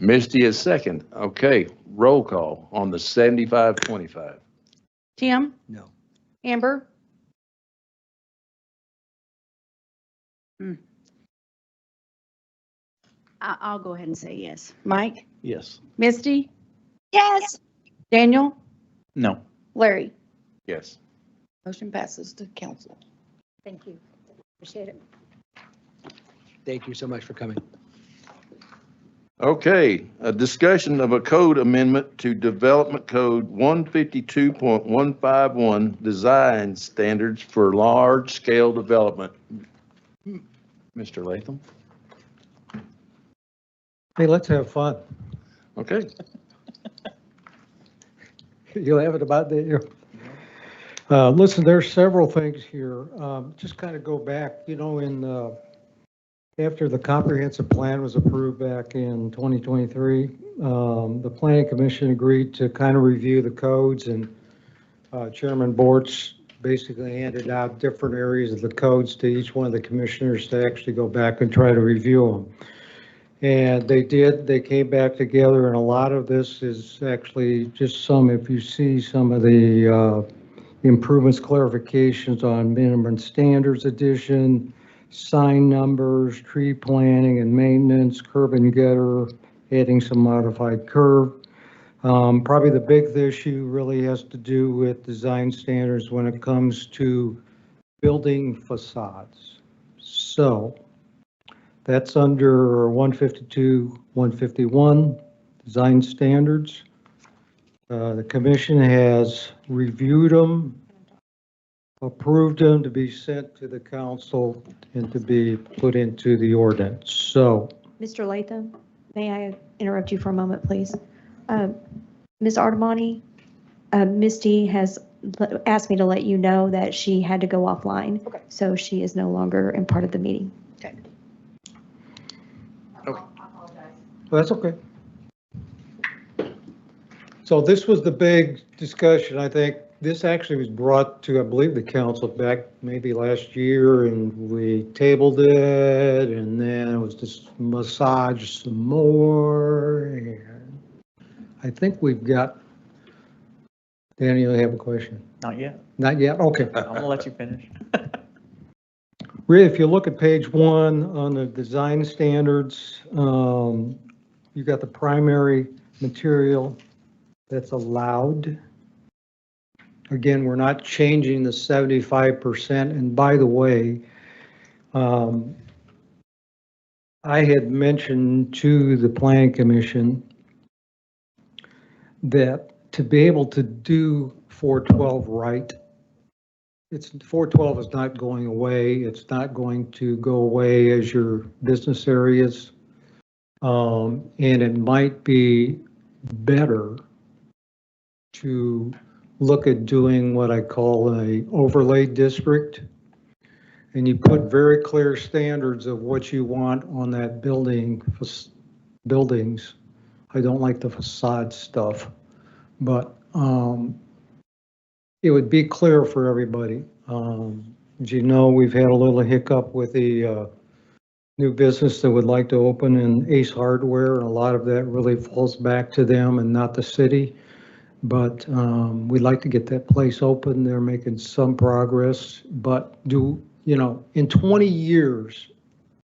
Misty is second. Okay, roll call on the 75-25. Tim? No. Amber? I'll go ahead and say yes. Mike? Yes. Misty? Yes. Daniel? No. Larry? Yes. Motion passes to council. Thank you. Appreciate it. Thank you so much for coming. Okay, a discussion of a code amendment to Development Code 152.151, design standards for large-scale development. Mr. Latham? Hey, let's have fun. Okay. You'll have it about that. Listen, there's several things here. Just kind of go back, after the comprehensive plan was approved back in 2023, the planning commission agreed to kind of review the codes, and Chairman Bortz basically handed out different areas of the codes to each one of the commissioners to actually go back and try to review them. And they did, they came back together, and a lot of this is actually just if you see some of the improvements, clarifications on minimum standards addition, sign numbers, tree planting and maintenance, curb and gutter, adding some modified curb. Probably the big issue really has to do with design standards when it comes to building facades. So that's under 152, 151, design standards. The commission has reviewed them, approved them to be sent to the council and to be put into the ordinance. So, Mr. Latham, may I interrupt you for a moment, please? Ms. Artemani, Misty has asked me to let you know that she had to go offline. Okay. So she is no longer in part of the meeting. Okay. well, that's okay. So this was the big discussion. I think this actually was brought to, I believe, the council back maybe last year, and we tabled it, and then it was just massaged some more. And I think we've got, Daniel, you have a question? Not yet. Not yet? Okay. I'm gonna let you finish. Really, if you look at page 1 on the design standards, you got the primary material that's allowed. Again, we're not changing the 75%. And by the way, I had mentioned to the planning commission that to be able to do 412 right, 412 is not going away. It's not going to go away as your business areas. And it might be better to look at doing what I call a overlay district. And you put very clear standards of what you want on that buildings. I don't like the facade stuff, but it would be clear for everybody. As you know, we've had a little hiccup with the new business that would like to open in Ace Hardware, and a lot of that really falls back to them and not the city. But we'd like to get that place open. They're making some progress, but in 20 years,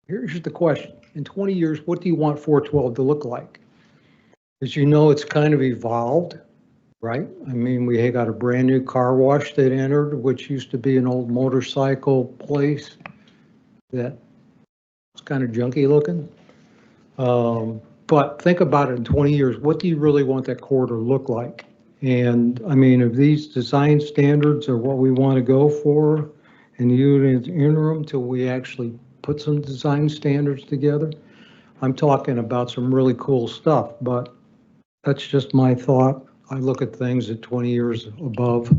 here's the question. In 20 years, what do you want 412 to look like? As you know, it's kind of evolved, right? I mean, we got a brand new car wash that entered, which used to be an old motorcycle place that was kind of junky looking. But think about it in 20 years, what do you really want that corridor to look like? And I mean, if these design standards are what we want to go for, and you in the interim till we actually put some design standards together, I'm talking about some really cool stuff, but that's just my thought. I look at things at 20 years above.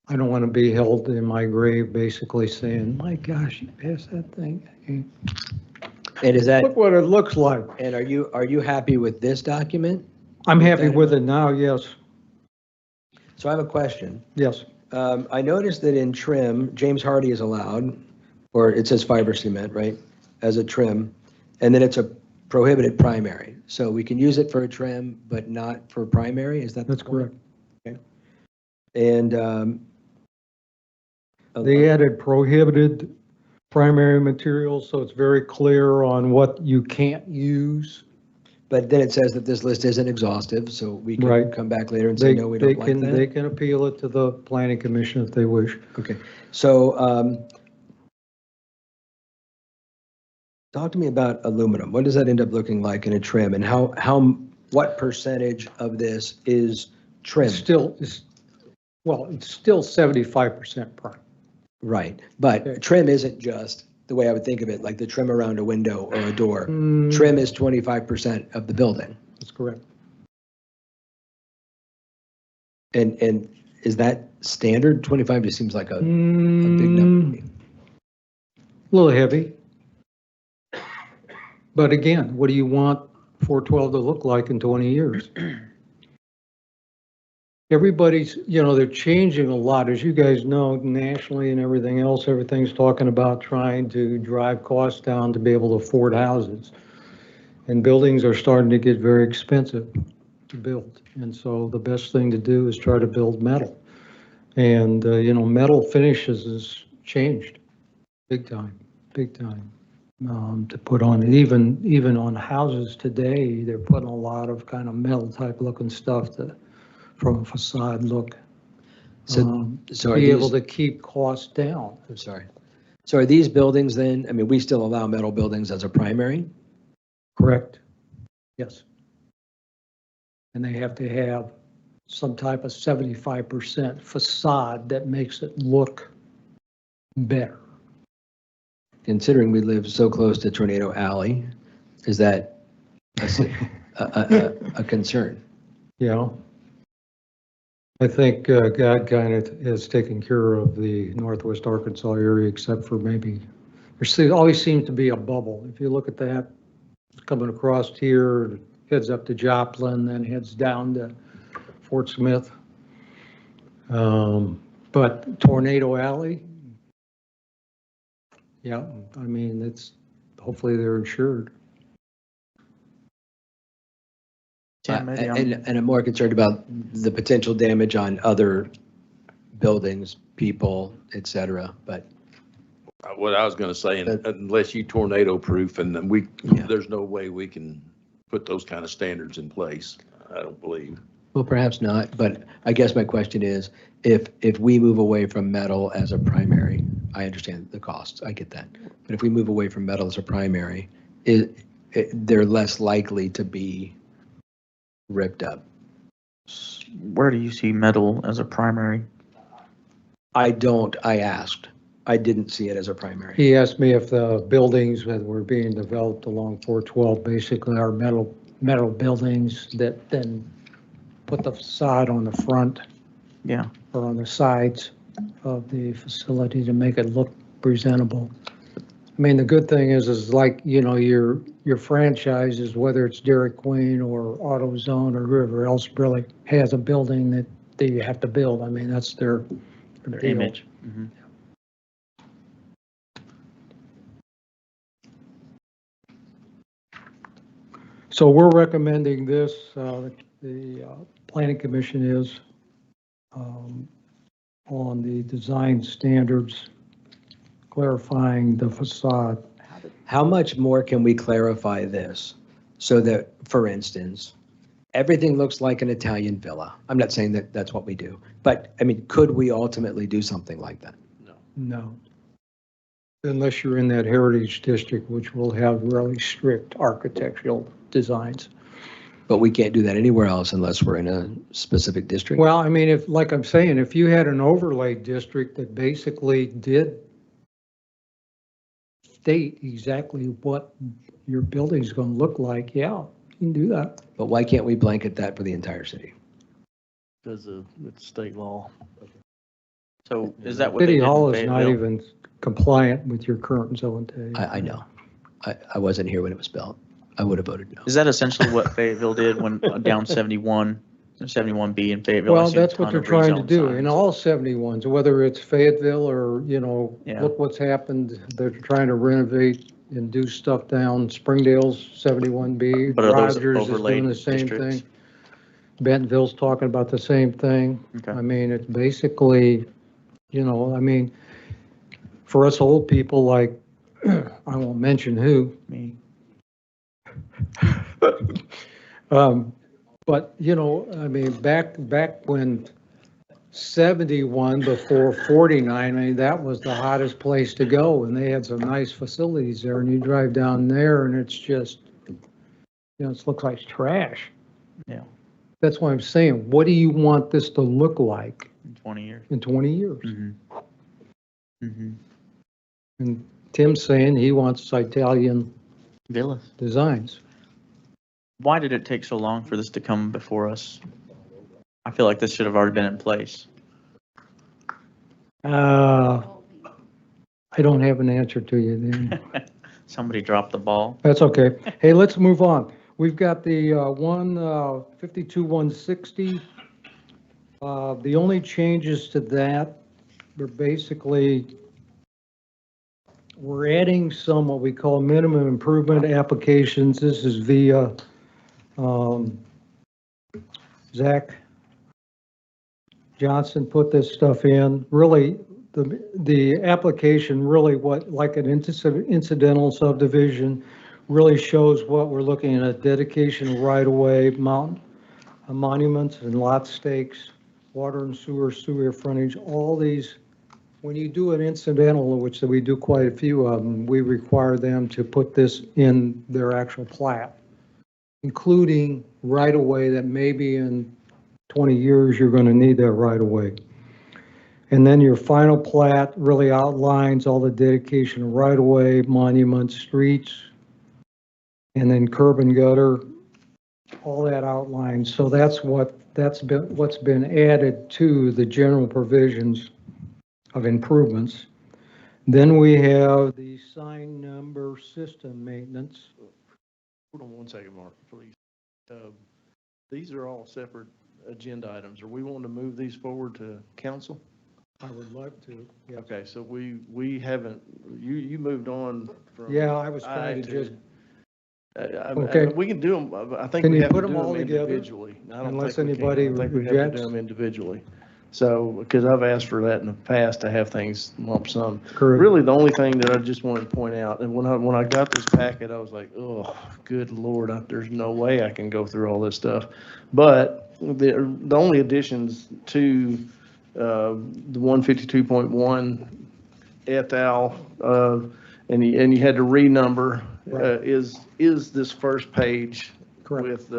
I don't want to be held in my grave basically saying, my gosh, you passed that thing. And is that, Look what it looks like. and are you happy with this document? I'm happy with it now, yes. So I have a question. Yes. I noticed that in trim, James Hardy is allowed, or it says fiber cement, right, as a trim, and then it's a prohibited primary. So we can use it for a trim, but not for primary, is that? That's correct. Okay. And They added prohibited primary materials, so it's very clear on what you can't use. but then it says that this list isn't exhaustive, so we can Right. come back later and say, no, we don't like that. They can appeal it to the planning commission if they wish. Okay, so talk to me about aluminum. What does that end up looking like in a trim, and what percentage of this is trim? It's still 75% prime. Right, but Okay. trim isn't just the way I would think of it, like the trim around a window or a door. Mm, Trim is 25% of the building. That's correct. And is that standard? 25 just seems like a big number to me. A little heavy. But again, what do you want 412 to look like in 20 years? Everybody's, they're changing a lot. As you guys know, nationally and everything else, everything's talking about trying to drive costs down to be able to afford houses. And buildings are starting to get very expensive to build. And so the best thing to do is try to build metal. And, metal finishes has changed big time. To put on it, even on houses today, they're putting a lot of kind of metal type looking stuff from a facade look. So are Be able these, to keep costs down. I'm sorry. So are these buildings then, I mean, we still allow metal buildings as a primary? Correct. Yes. And they have to have some type of 75% facade that makes it look better. Considering we live so close to Tornado Alley, is that a concern? Yeah. I think God kind of has taken care of the Northwest Arkansas area, except for maybe, there always seems to be a bubble. If you look at that, it's coming across here, heads up to Joplin, then heads down to Fort Smith. But Tornado Alley, yeah, I mean, hopefully they're insured. And I'm more concerned about the potential damage on other buildings, people, et cetera, but. What I was gonna say, unless you tornado proof, and then there's no way we can put those kind of standards in place, I don't believe. Well, perhaps not, but I guess my question is, if we move away from metal as a primary, I understand the costs, I get that. But if we move away from metal as a primary, they're less likely to be ripped up. Where do you see metal as a primary? I asked. I didn't see it as a primary. He asked me if the buildings that were being developed along 412 basically are metal buildings that then put the facade on the front. Yeah. Or on the sides of the facility to make it look presentable. I mean, the good thing is like, your franchises, whether it's Dairy Queen or AutoZone or whoever else really has a building that they have to build. I mean, that's their deal. Image. Mm-hmm. So we're recommending this, the planning commission is on the design standards, clarifying the facade. How much more can we clarify this so that, for instance, everything looks like an Italian villa? I'm not saying that that's what we do, but I mean, could we ultimately do something like that? No. Unless you're in that heritage district, which will have really strict architectural designs. But we can't do that anywhere else unless we're in a specific district? Well, I mean, like I'm saying, if you had an overlay district that basically did state exactly what your building's going to look like, yeah, you can do that. But why can't we blanket that for the entire city? Because it's state law. So is that what they City did in Hall is not Fayetteville? even compliant with your current zone today. I know. I wasn't here when it was built. I would have voted no. Is that essentially what Fayetteville did when down 71? 71B in Fayetteville. I Well, see a that's what ton they're of trying to rezone do in signs. all 71s, whether it's Fayetteville or, Yeah. look what's happened. They're trying to renovate and do stuff down Springdale's 71B. But are those Rogers is overlaid doing the same districts? thing. Bentonville's talking about the same thing. Okay. I mean, it's basically, I mean, for us old people like, I won't mention who. Me. But, I mean, back when 71 before 49, I mean, that was the hottest place to go, and they had some nice facilities there, and you drive down there and it's just, it looks like trash. Yeah. That's why I'm saying, what do you want this to look like In 20 years. in 20 years? Mm-hmm. Mm-hmm. And Tim's saying he wants Italian Villas. designs. Why did it take so long for this to come before us? I feel like this should have already been in place. I don't have an answer to you then. Somebody dropped the ball. That's okay. Hey, let's move on. We've got the 152-160. The only changes to that are basically, we're adding some what we call minimum improvement applications. This is via Zach Johnson put this stuff in. Really, the application really like an incidental subdivision really shows what we're looking at: dedication of right-of-way, monuments and lot stakes, water and sewer frontage, all these. When you do an incidental, which we do quite a few of them, we require them to put this in their actual plat, including right-of-way that maybe in 20 years you're going to need that right-of-way. And then your final plat really outlines all the dedication of right-of-way, monuments, streets, and then curb and gutter, all that outlines. So that's what's been added to the general provisions of improvements. Then we have the sign number system maintenance. Hold on one second, Mark, please. These are all separate agenda items. Are we wanting to move these forward to council? I would love to. Yeah. Okay, so we haven't, you moved on from. Yeah, I was trying I to just, okay. We can do them, I think Can we you have put to them do all them together? individually. I don't Unless think we can. anybody I think we have to rejects? do them individually. So, because I've asked for that in the past to have things lump sum. Correct. Really, the only thing that I just wanted to point out, and when I got this packet, I was like, oh, good Lord, there's no way I can go through all this stuff. But the only additions to the 152.1 et al., and you had to renumber, is this first page. Correct. With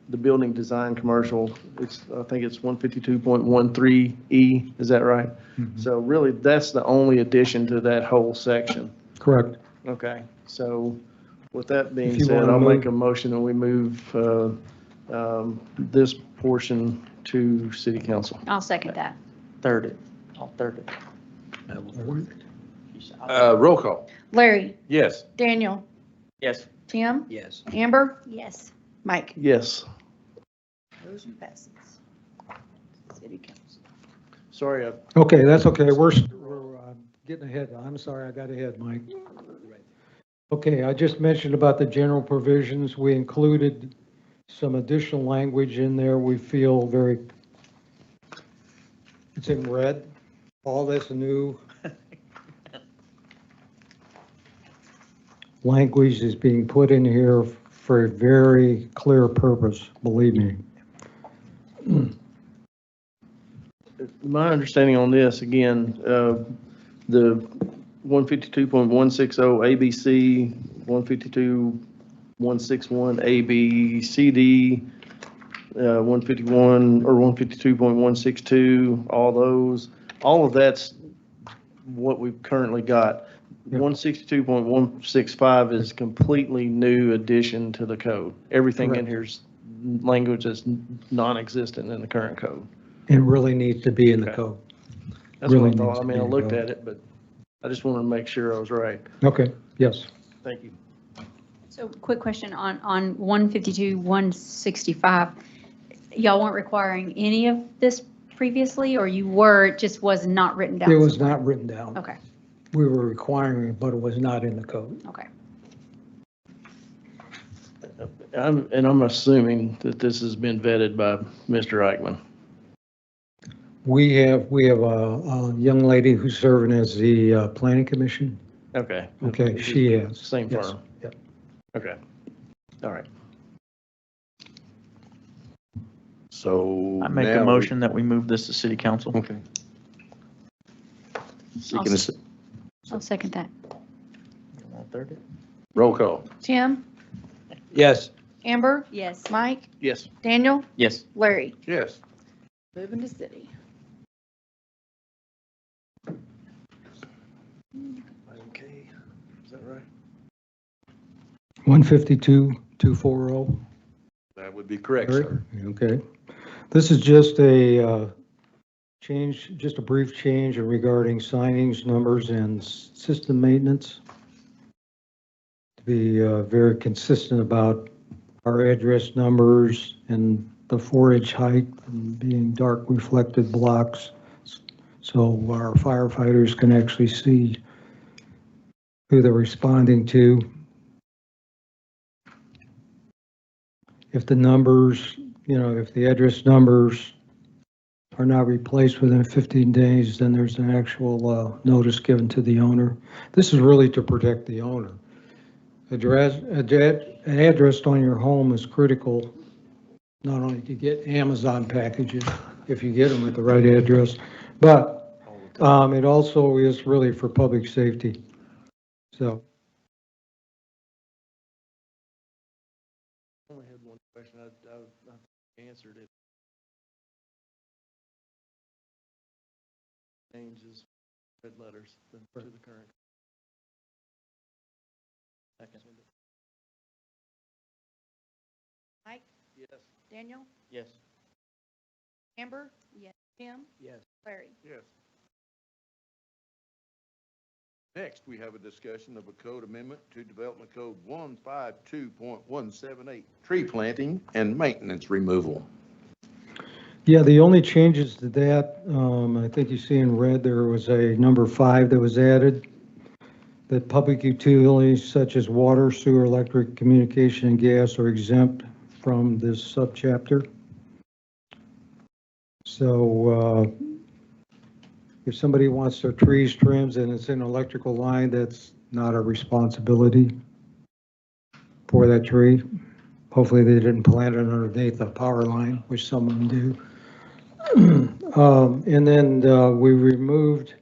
the building design commercial. I think it's 152.13E, is that right? Mhm. So really, that's the only addition to that whole section. correct. Okay, so with that being If you said, wanna I'll make move- a motion and we move this portion to city council. I'll second that. Third it. I'll third it. Roll call. Larry, Yes. Daniel, Yes. Tim, Yes. Amber, Yes. Mike. Yes. Motion passes. City council. Sorry, Okay, that's okay. We're getting ahead. I'm sorry, I got ahead, Mike. Okay, I just mentioned about the general provisions. We included some additional language in there. We feel it's in red. All this new language is being put in here for a very clear purpose, believe me. my understanding on this, again, the 152.160 ABC, 152.161 ABCD, 151 or 152.162, all of that's what we've currently got. Yep. 162.165 is completely new addition to the code. Everything in Correct. here's language that's non-existent in the current code. It really needs to be in the Okay. code. That's Really what I thought. needs I to mean, be I in looked code. at it, but I just wanted to make sure I was right. Okay, yes. Thank you. So quick question on 152, 165. y'all weren't requiring any of this previously, or you were, it just was not written down? It was somewhere? not written down. Okay, We were requiring it, but it was not in the code. okay. I'm assuming that this has been vetted by Mr. Eichmann. We have a young lady who's serving as the planning commission. Okay. Okay, she is. Same Yes. firm. Yep. Okay. All right. So. I make a now we- motion that we move this to city council. Okay. Seeking a s- I'll second that. roll call. Tim, Yes. Amber, Yes. Mike, Yes. Daniel, Yes. Larry. Yes. Moving to city. Okay. Is that right? 152-240. That would be correct, sir. Okay. This is just a change, just a brief change regarding signings, numbers, and system maintenance. To be very consistent about our address numbers and the 4-inch height and being dark reflected blocks. So our firefighters can actually see who they're responding to. If the numbers, if the address numbers are not replaced within 15 days, then there's an actual notice given to the owner. This is really to protect the owner. An address on your home is critical, not only to get Amazon packages, if you get them at the right address, but it also is really for public safety. So. I only had one question. I answered it. Changes, red letters to the current. Mike, Yes. Daniel, Yes. Amber, Yes. Tim, Yes. Larry. Yes. Next, we have a discussion of a code amendment to Development Code 152.178, tree planting and maintenance removal. Yeah, the only changes to that, I think you see in red, there was a number 5 that was added, that public utilities such as water, sewer, electric, communication, and gas are exempt from this subchapter. So if somebody wants their trees trimmed and it's an electrical line, that's not a responsibility for that tree. Hopefully they didn't plant it underneath a power line, which some of them do. And then we removed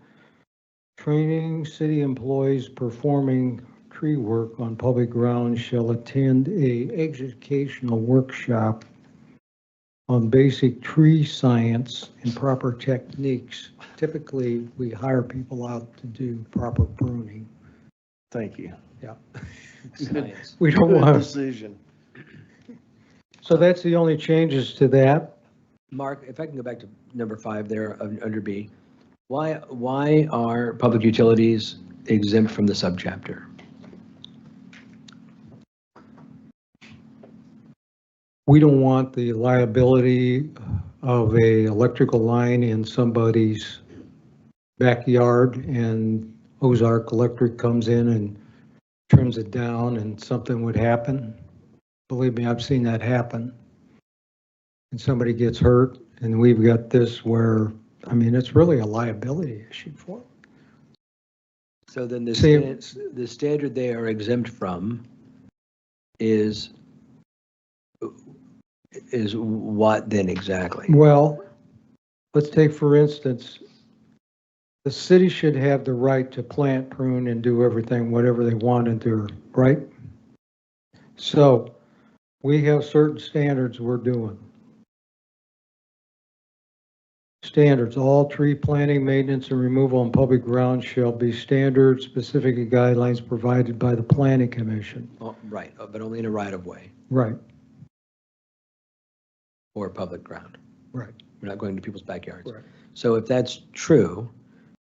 training city employees performing tree work on public grounds shall attend a educational workshop on basic tree science and proper techniques. Typically, we hire people out to do proper pruning. Thank you. Yeah. Science. We don't Good want, decision. so that's the only changes to that. Mark, if I can go back to number 5 there under B, why are public utilities exempt from the subchapter? We don't want the liability of a electrical line in somebody's backyard and Ozark Electric comes in and trims it down and something would happen. Believe me, I've seen that happen. And somebody gets hurt, and we've got this where, I mean, it's really a liability issue for them. So then the Same. standard they are exempt from is what then exactly? Well, let's take, for instance, the city should have the right to plant, prune, and do everything, whatever they want in there, right? So we have certain standards we're doing. Standards, all tree planting, maintenance, and removal on public grounds shall be standard specific guidelines provided by the planning commission. Oh, right, but only in a right of way Right, or public ground. right. We're not going to people's backyards. Right. So if that's true,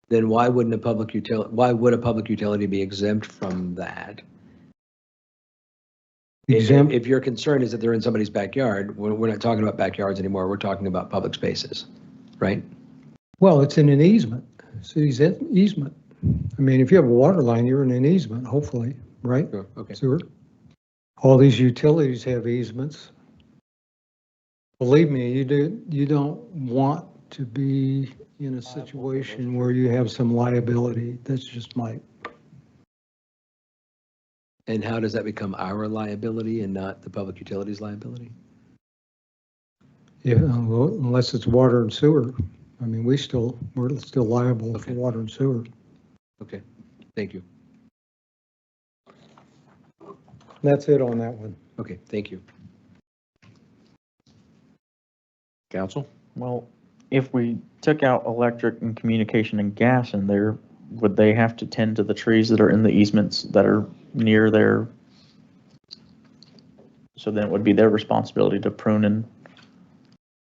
then why would a public utility be exempt from that? exempt. If your concern is that they're in somebody's backyard, we're not talking about backyards anymore. We're talking about public spaces, right? Well, it's in an easement, city's easement. I mean, if you have a water line, you're in an easement, hopefully, right? Sure, okay. Sewer. All these utilities have easements. Believe me, you don't want to be in a situation where you have some liability. That's just my, And how does that become our liability and not the public utilities liability? well, unless it's water and sewer. I mean, we're still liable for Okay. water and sewer. Okay, thank you. That's it on that one. Okay, thank you. Council? Well, if we took out electric and communication and gas in there, would they have to tend to the trees that are in the easements that are near their? So then it would be their responsibility to prune and,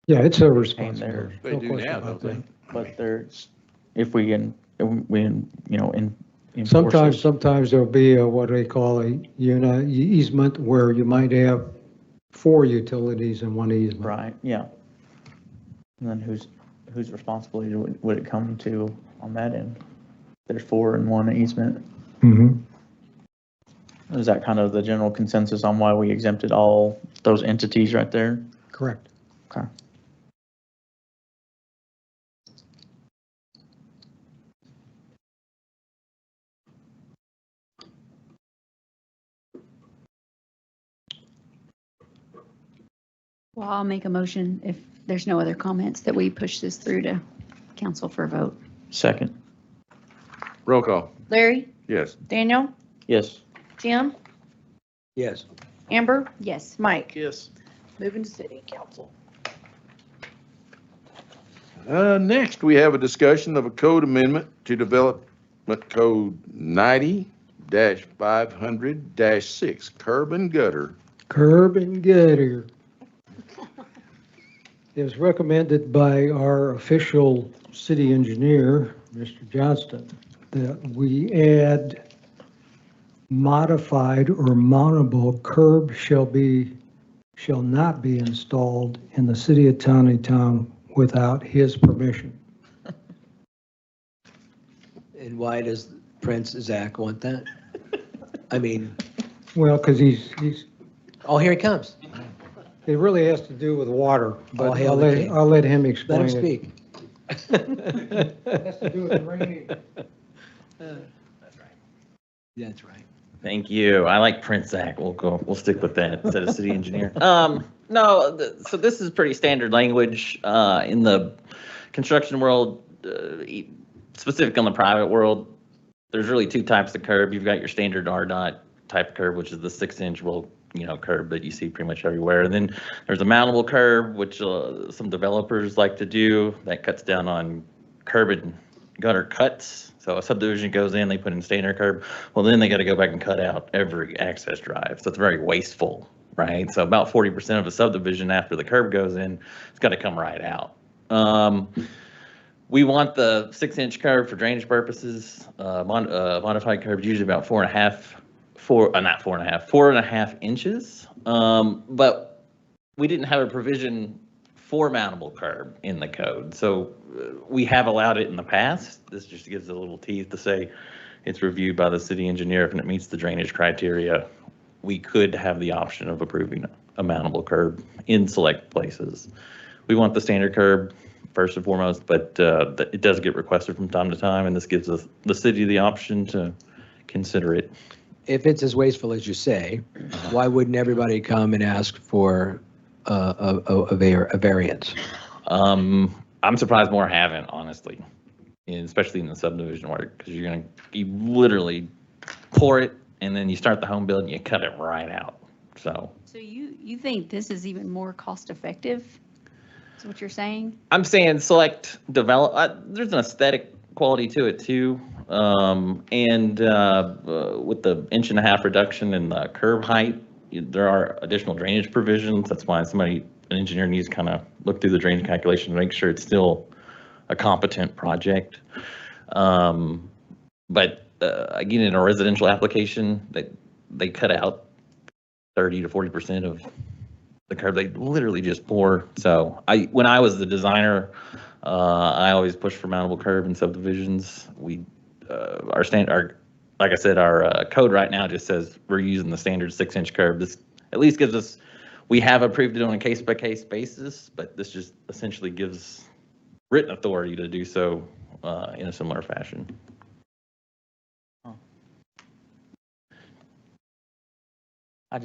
Yeah, it's a there. responsibility. They No do question now, about don't that. but there's, if we can, enforce Sometimes, it. sometimes there'll be what they call a easement where you might have 4 utilities in one easement. Right, yeah. And then whose responsibility would it come to on that end? There's 4 in one easement. Mhm. Is that kind of the general consensus on why we exempted all those entities right there? Correct. Okay. Well, I'll make a motion if there's no other comments that we push this through to council for a vote. Second. Roll call. Larry, Yes. Daniel, Yes. Tim, Yes. Amber, Yes. Mike. Yes. Moving to city council. Next, we have a discussion of a code amendment to Development Code 90-500-6, curb and gutter. Curb and gutter. It was recommended by our official city engineer, Mr. Johnston, that we add modified or mountable curb shall not be installed in the city of Tontitown without his permission. And why does Prince Zach want that? I mean, Well, because he's, oh, here he comes. it really has to do with water, All but hail the king. I'll let him Let explain him it. speak. Has to do with drainage. That's right. Thank you. I like Prince Zach. We'll stick with that instead of city engineer. No, so this is pretty standard language in the construction world, specific on the private world. There's really 2 types of curb. You've got your standard RDOT type curb, which is the 6-inch curb that you see pretty much everywhere. And then there's a mountable curb, which some developers like to do, that cuts down on curb and gutter cuts. So a subdivision goes in, they put in standard curb. Well, then they got to go back and cut out every access drive. So it's very wasteful, right? So about 40% of a subdivision after the curb goes in, it's got to come right out. We want the 6-inch curb for drainage purposes. Modified curb usually about 4.5 inches. But we didn't have a provision for mountable curb in the code. So we have allowed it in the past. This just gives it a little teeth to say it's reviewed by the city engineer. If it meets the drainage criteria, we could have the option of approving a mountable curb in select places. We want the standard curb first and foremost, but it does get requested from time to time, and this gives us the city the option to consider it. If it's as wasteful as you say, why wouldn't everybody come and ask for a variance? I'm surprised more haven't, honestly, and especially in the subdivision work, because you literally pour it and then you start the home build and you cut it right out. So You think this is even more cost effective? Is what you're saying? I'm saying select develop. There's an aesthetic quality to it too, and with the 1.5 inch reduction in the curb height, there are additional drainage provisions. That's why an engineer needs to kind of look through the drainage calculation to make sure it's still a competent project. But again, in a residential application, they cut out 30 to 40% of the curb. They literally just pour. So when I was the designer, I always pushed for mountable curb in subdivisions. Like I said, our code right now just says we're using the standard 6-inch curb. This at least gives us, we have approved it on a case-by-case basis, but this just essentially gives written authority to do so in a similar fashion. I'm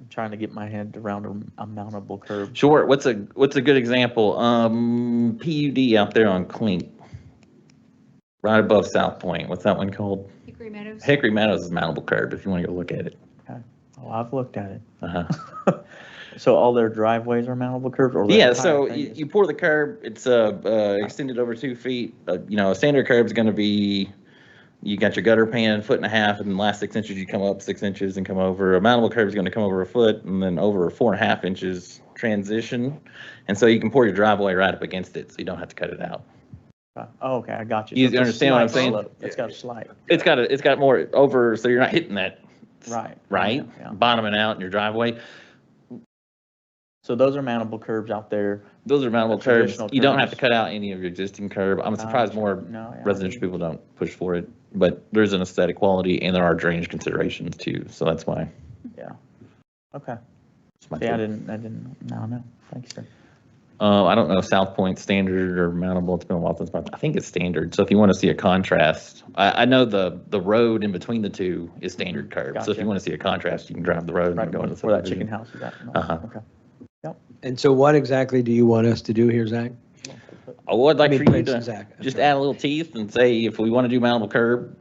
trying to get my head around a mountable curb. Sure. What's a good example? PUD out there on Clink, right above South Point. What's that one called? Hickory Meadows. Hickory Meadows is mountable curb if you want to go look at it. Oh, I've looked at it. Uh-huh. So all their driveways are mountable curbs, or Yeah, so you pour the curb, it's extended over 2 feet. A standard curb is going to be, you got your gutter pan 1.5 feet, and the last 6 inches you come up 6 inches and come over. A mountable curb is going to come over 1 foot and then over 4.5 inches transition. And so you can pour your driveway right up against it, so you don't have to cut it out. Oh, okay, I got you. You So it's a understand what I'm slight saying? slope. It's got a slight. It's got more over, so you're not hitting that. Right. Right? Yeah. Bottoming out in your driveway. So those are mountable curbs out there. Those are mountable A curbs. traditional You don't curb have to is- cut out any of your existing curb. I'm surprised more No, yeah. residential people don't push for it, but there's an aesthetic quality and there are drainage considerations too, so that's why. Yeah. Okay. it's my See, I take. didn't, no. Thank you, sir. I don't know, South Point standard or mountable, it's been a while since, I think it's standard, so if you want to see a contrast, I know the road in between the two is standard curb, so if Gotcha. you want to see a contrast, you can drive the road Right and go into the where that chicken subdivision. house is at. Uh-huh. Okay. And so what exactly do you want us to do here, Zach? I would like I mean, for you Prince and to Zach, I'm just sorry. add a little teeth and say, if we want to do mountable curb,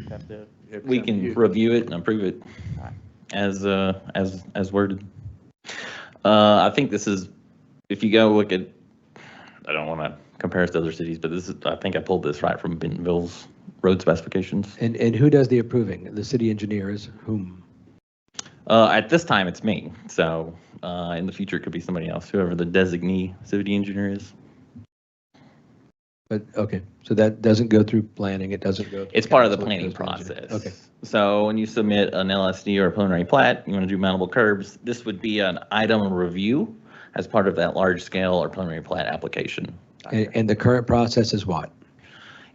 Have to- we can review it and approve it Alright. as worded. I think this is, if you go look at, I don't want to compare us to other cities, but I think I pulled this right from Bentonville's road specifications. And who does the approving? The city engineer is whom? At this time, it's me. So in the future, it could be somebody else, whoever the designee city engineer is. But, okay, so that doesn't go through planning, it doesn't go. through It's part of the council, it planning goes to engineering. process. Okay. So when you submit an LSD or a preliminary plat, you want to do mountable curbs, this would be an item review as part of that large scale or preliminary plat application. And the current process is what?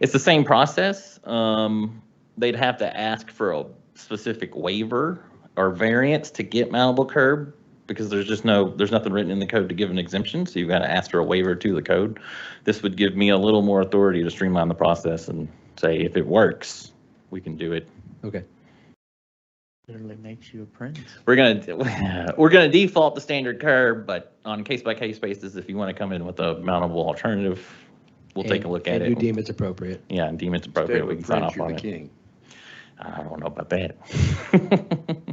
It's the same process. They'd have to ask for a specific waiver or variance to get mountable curb because there's nothing written in the code to give an exemption. So you've got to ask for a waiver to the code. This would give me a little more authority to streamline the process and say, if it works, we can do it. Okay. Literally makes you a prince. We're gonna default the standard curb, but on a case by case basis, if you want to come in with a mountable alternative, we'll take a look at And you it. deem it's appropriate. Yeah, and deem it's appropriate, we can sign off on it. I don't know about that. I think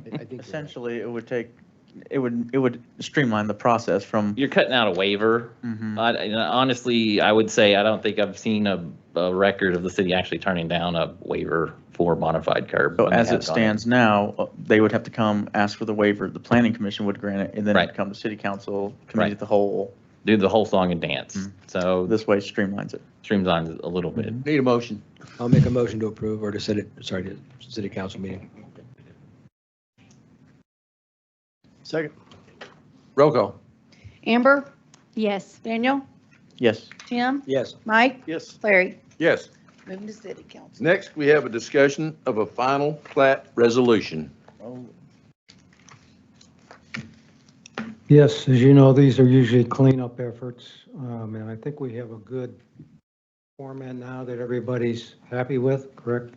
you're right. Essentially, it would streamline the process from. You're cutting out a waiver. Mhm. Honestly, I would say I don't think I've seen a record of the city actually turning down a waiver for modified curb. So when they as have it gone stands now, they would have to come ask for the waiver, the planning commission would grant it, and then Right. it'd come to city council, committee Right. of the whole. in. Do the whole song and dance. Mhm. So this This way streamlines it. streamlines it a little bit. Need a motion. I'll make a motion to approve or to set it, to city council meeting. Second. Roll call. Amber, Yes. Daniel, Yes. Tim, Yes. Mike, Yes. Larry. Yes. Moving to city council. Next, we have a discussion of a final plat resolution. Yes, as you know, these are usually cleanup efforts, and I think we have a good format now that everybody's happy with, correct?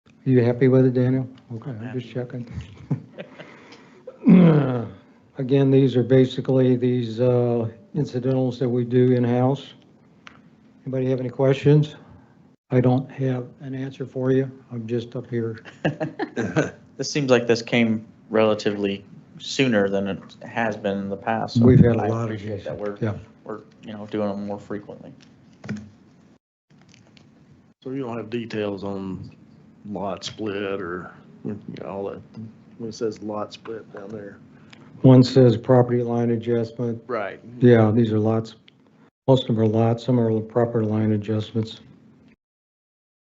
Are you happy with it, Daniel? Okay, I'm just checking. Again, these are basically these incidentals that we do in-house. Anybody have any questions? I don't have an answer for you. I'm just up here. This seems like this came relatively sooner than it has been in the past. so We've had a I lot of appreciate these, that yeah. we're doing them more frequently. So you don't have details on lot split or, all that, when it says lot split down there. One says property line adjustment. Right. Yeah, these are lots. Most of them are lots, some are property line adjustments.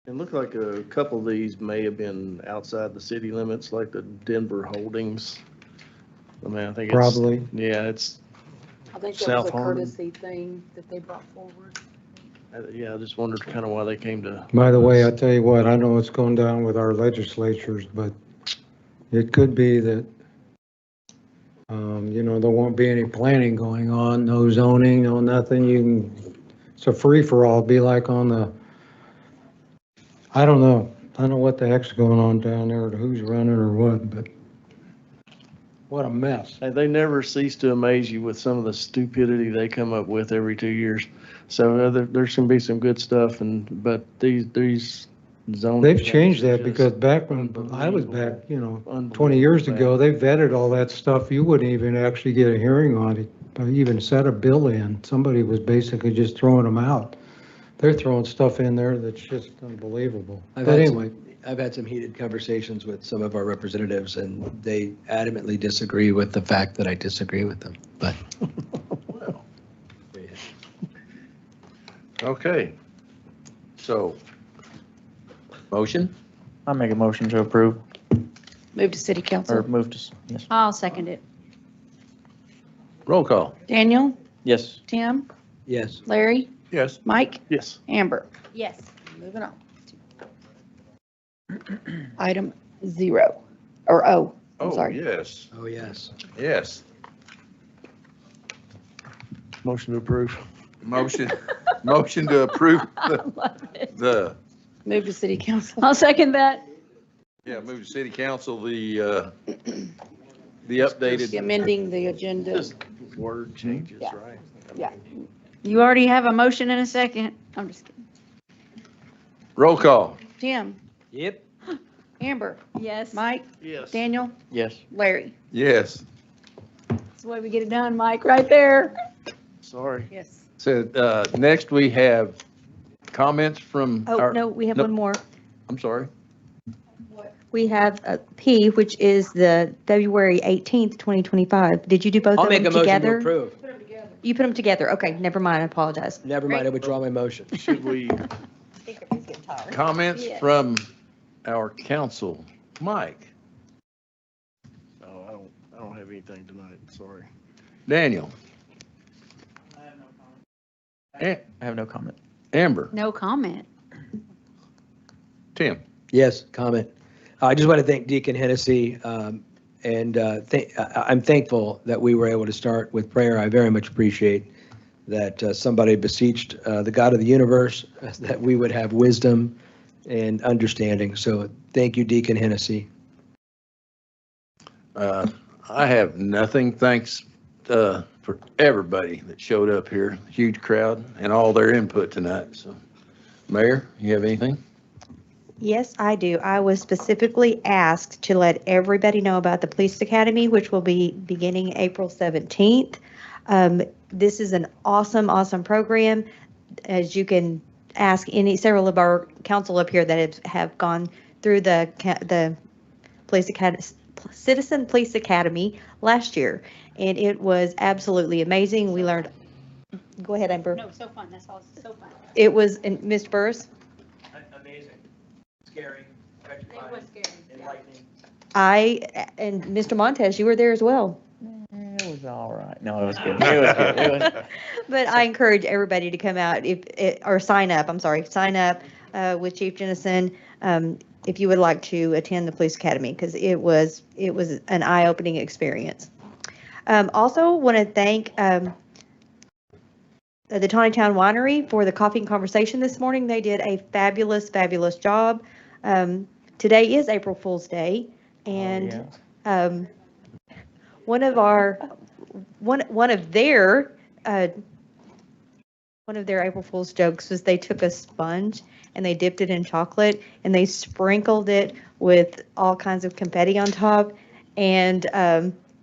It looked like a couple of these may have been outside the city limits, like the Denver Holdings. I mean, I think it's. Probably. Yeah, it's, I think that South was a Harmon. courtesy thing that they brought forward. yeah, I just wondered kind of why they came to. By the way, I tell you what, I know what's going down with our legislatures, but it could be that, there won't be any planning going on, no zoning, no nothing. It's a free-for-all, be like on the, I don't know. I don't know what the heck's going on down there, or who's running or what, but what a mess. Hey, they never cease to amaze you with some of the stupidity they come up with every 2 years. So there's going to be some good stuff, but these zoning. They've changed that things are because just back when I was back, unbelievable 20 years bad. ago, they vetted all that stuff. You wouldn't even actually get a hearing on it, or even set a bill in. Somebody was basically just throwing them out. They're throwing stuff in there that's just unbelievable. But anyway, I've had some heated conversations with some of our representatives, and they adamantly disagree with the fact that I disagree with them, but. Well. Okay. So, motion? I make a motion to approve Move to city or council. move to, yes. I'll second it. Roll call. Daniel, Yes. Tim, Yes. Larry, Yes. Mike, Yes. Amber. Yes. Moving on. Item 0, or O, I'm Oh, sorry. yes, Oh, yes. yes. Motion to approve. Motion to approve I love it. the, Move to city council. I'll second that. move to city council, the The updated, amending the agenda. Just word changes, Yeah. right? Yeah. You already have a motion and a second. I'm just kidding. roll call. Tim, Yep. Amber, Yes. Mike, Yes. Daniel, Yes. Larry. Yes. That's the way we get it done, Mike, right there. Sorry. Yes. So, next we have comments from Oh, our, no, we have no. one more. I'm sorry. We have P, which is the February 18th, 2025. Did you do both I'll of make them a motion to together? approve. You put them together. Okay, never mind. I apologize. Never mind, I withdraw my motion. Should we, Comments Yes. from our council. Mike, oh, I don't have anything tonight, sorry. Daniel. A- I have no comment. Amber, No comment. Tim. Yes, comment. I just want to thank Deacon Hennessy, and I'm thankful that we were able to start with prayer. I very much appreciate that somebody beseeched the God of the universe that we would have wisdom and understanding. So thank you, Deacon Hennessy. I have nothing. Thanks for everybody that showed up here. Huge crowd and all their input tonight. So, Mayor, you have anything? Yes, I do. I was specifically asked to let everybody know about the Police Academy, which will be beginning April 17th. This is an awesome, awesome program. As you can ask several of our council up here that have gone through the Police Academy, Citizen Police Academy last year, and it was absolutely amazing. We learned. Go ahead, Amber. No, so fun. That's all. So fun. It was, and Mr. Burris. Amazing. Scary. It was scary. Enlightening. And Mr. Montez, you were there as well. It was all right. No, it was good. It was good. It was, But I encourage everybody to come out or sign up. I'm sorry, sign up with Chief Jennison if you would like to attend the Police Academy, because it was an eye-opening experience. Also, want to thank the Tontitown Winery for the coffee and conversation this morning. They did a fabulous, fabulous job. Today is April Fool's Day, and one of their April Fool's jokes was they took a sponge and they dipped it in chocolate and they sprinkled it with all kinds of confetti on top and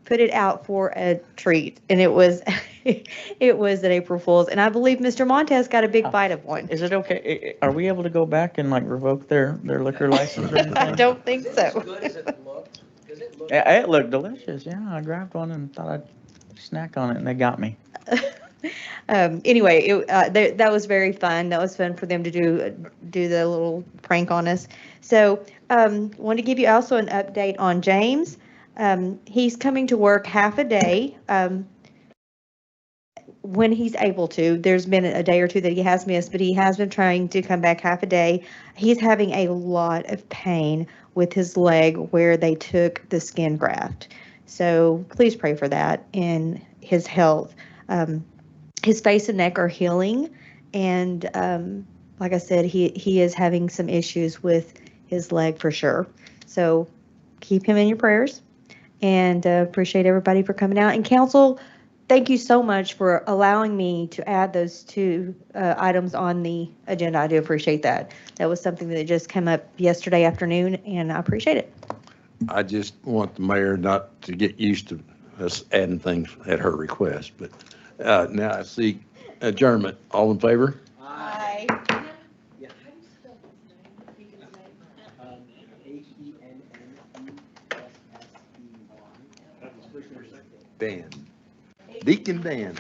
put it out for a treat. And it was it was an April Fool's. And I believe Mr. Montez got a big bite of one. is it okay? Are we able to go back and like revoke their liquor license or anything? I don't think so. Good as it looked. Does it look? It looked delicious. Yeah, I grabbed one and thought I'd snack on it and they got me. Anyway, that was very fun. That was fun for them to do the little prank on us. So, want to give you also an update on James. He's coming to work half a day. When he's able to. There's been a day or two that he has missed, but he has been trying to come back half a day. He's having a lot of pain with his leg where they took the skin graft. So please pray for that and his health. His face and neck are healing, and like I said, he is having some issues with his leg for sure. So keep him in your prayers, and appreciate everybody for coming out. And council, thank you so much for allowing me to add those two items on the agenda. I do appreciate that. That was something that just came up yesterday afternoon, and I appreciate it. I just want the mayor not to get used to us adding things at her request, but now I see adjournment. All in favor? Aye. Dan. Deacon Dan.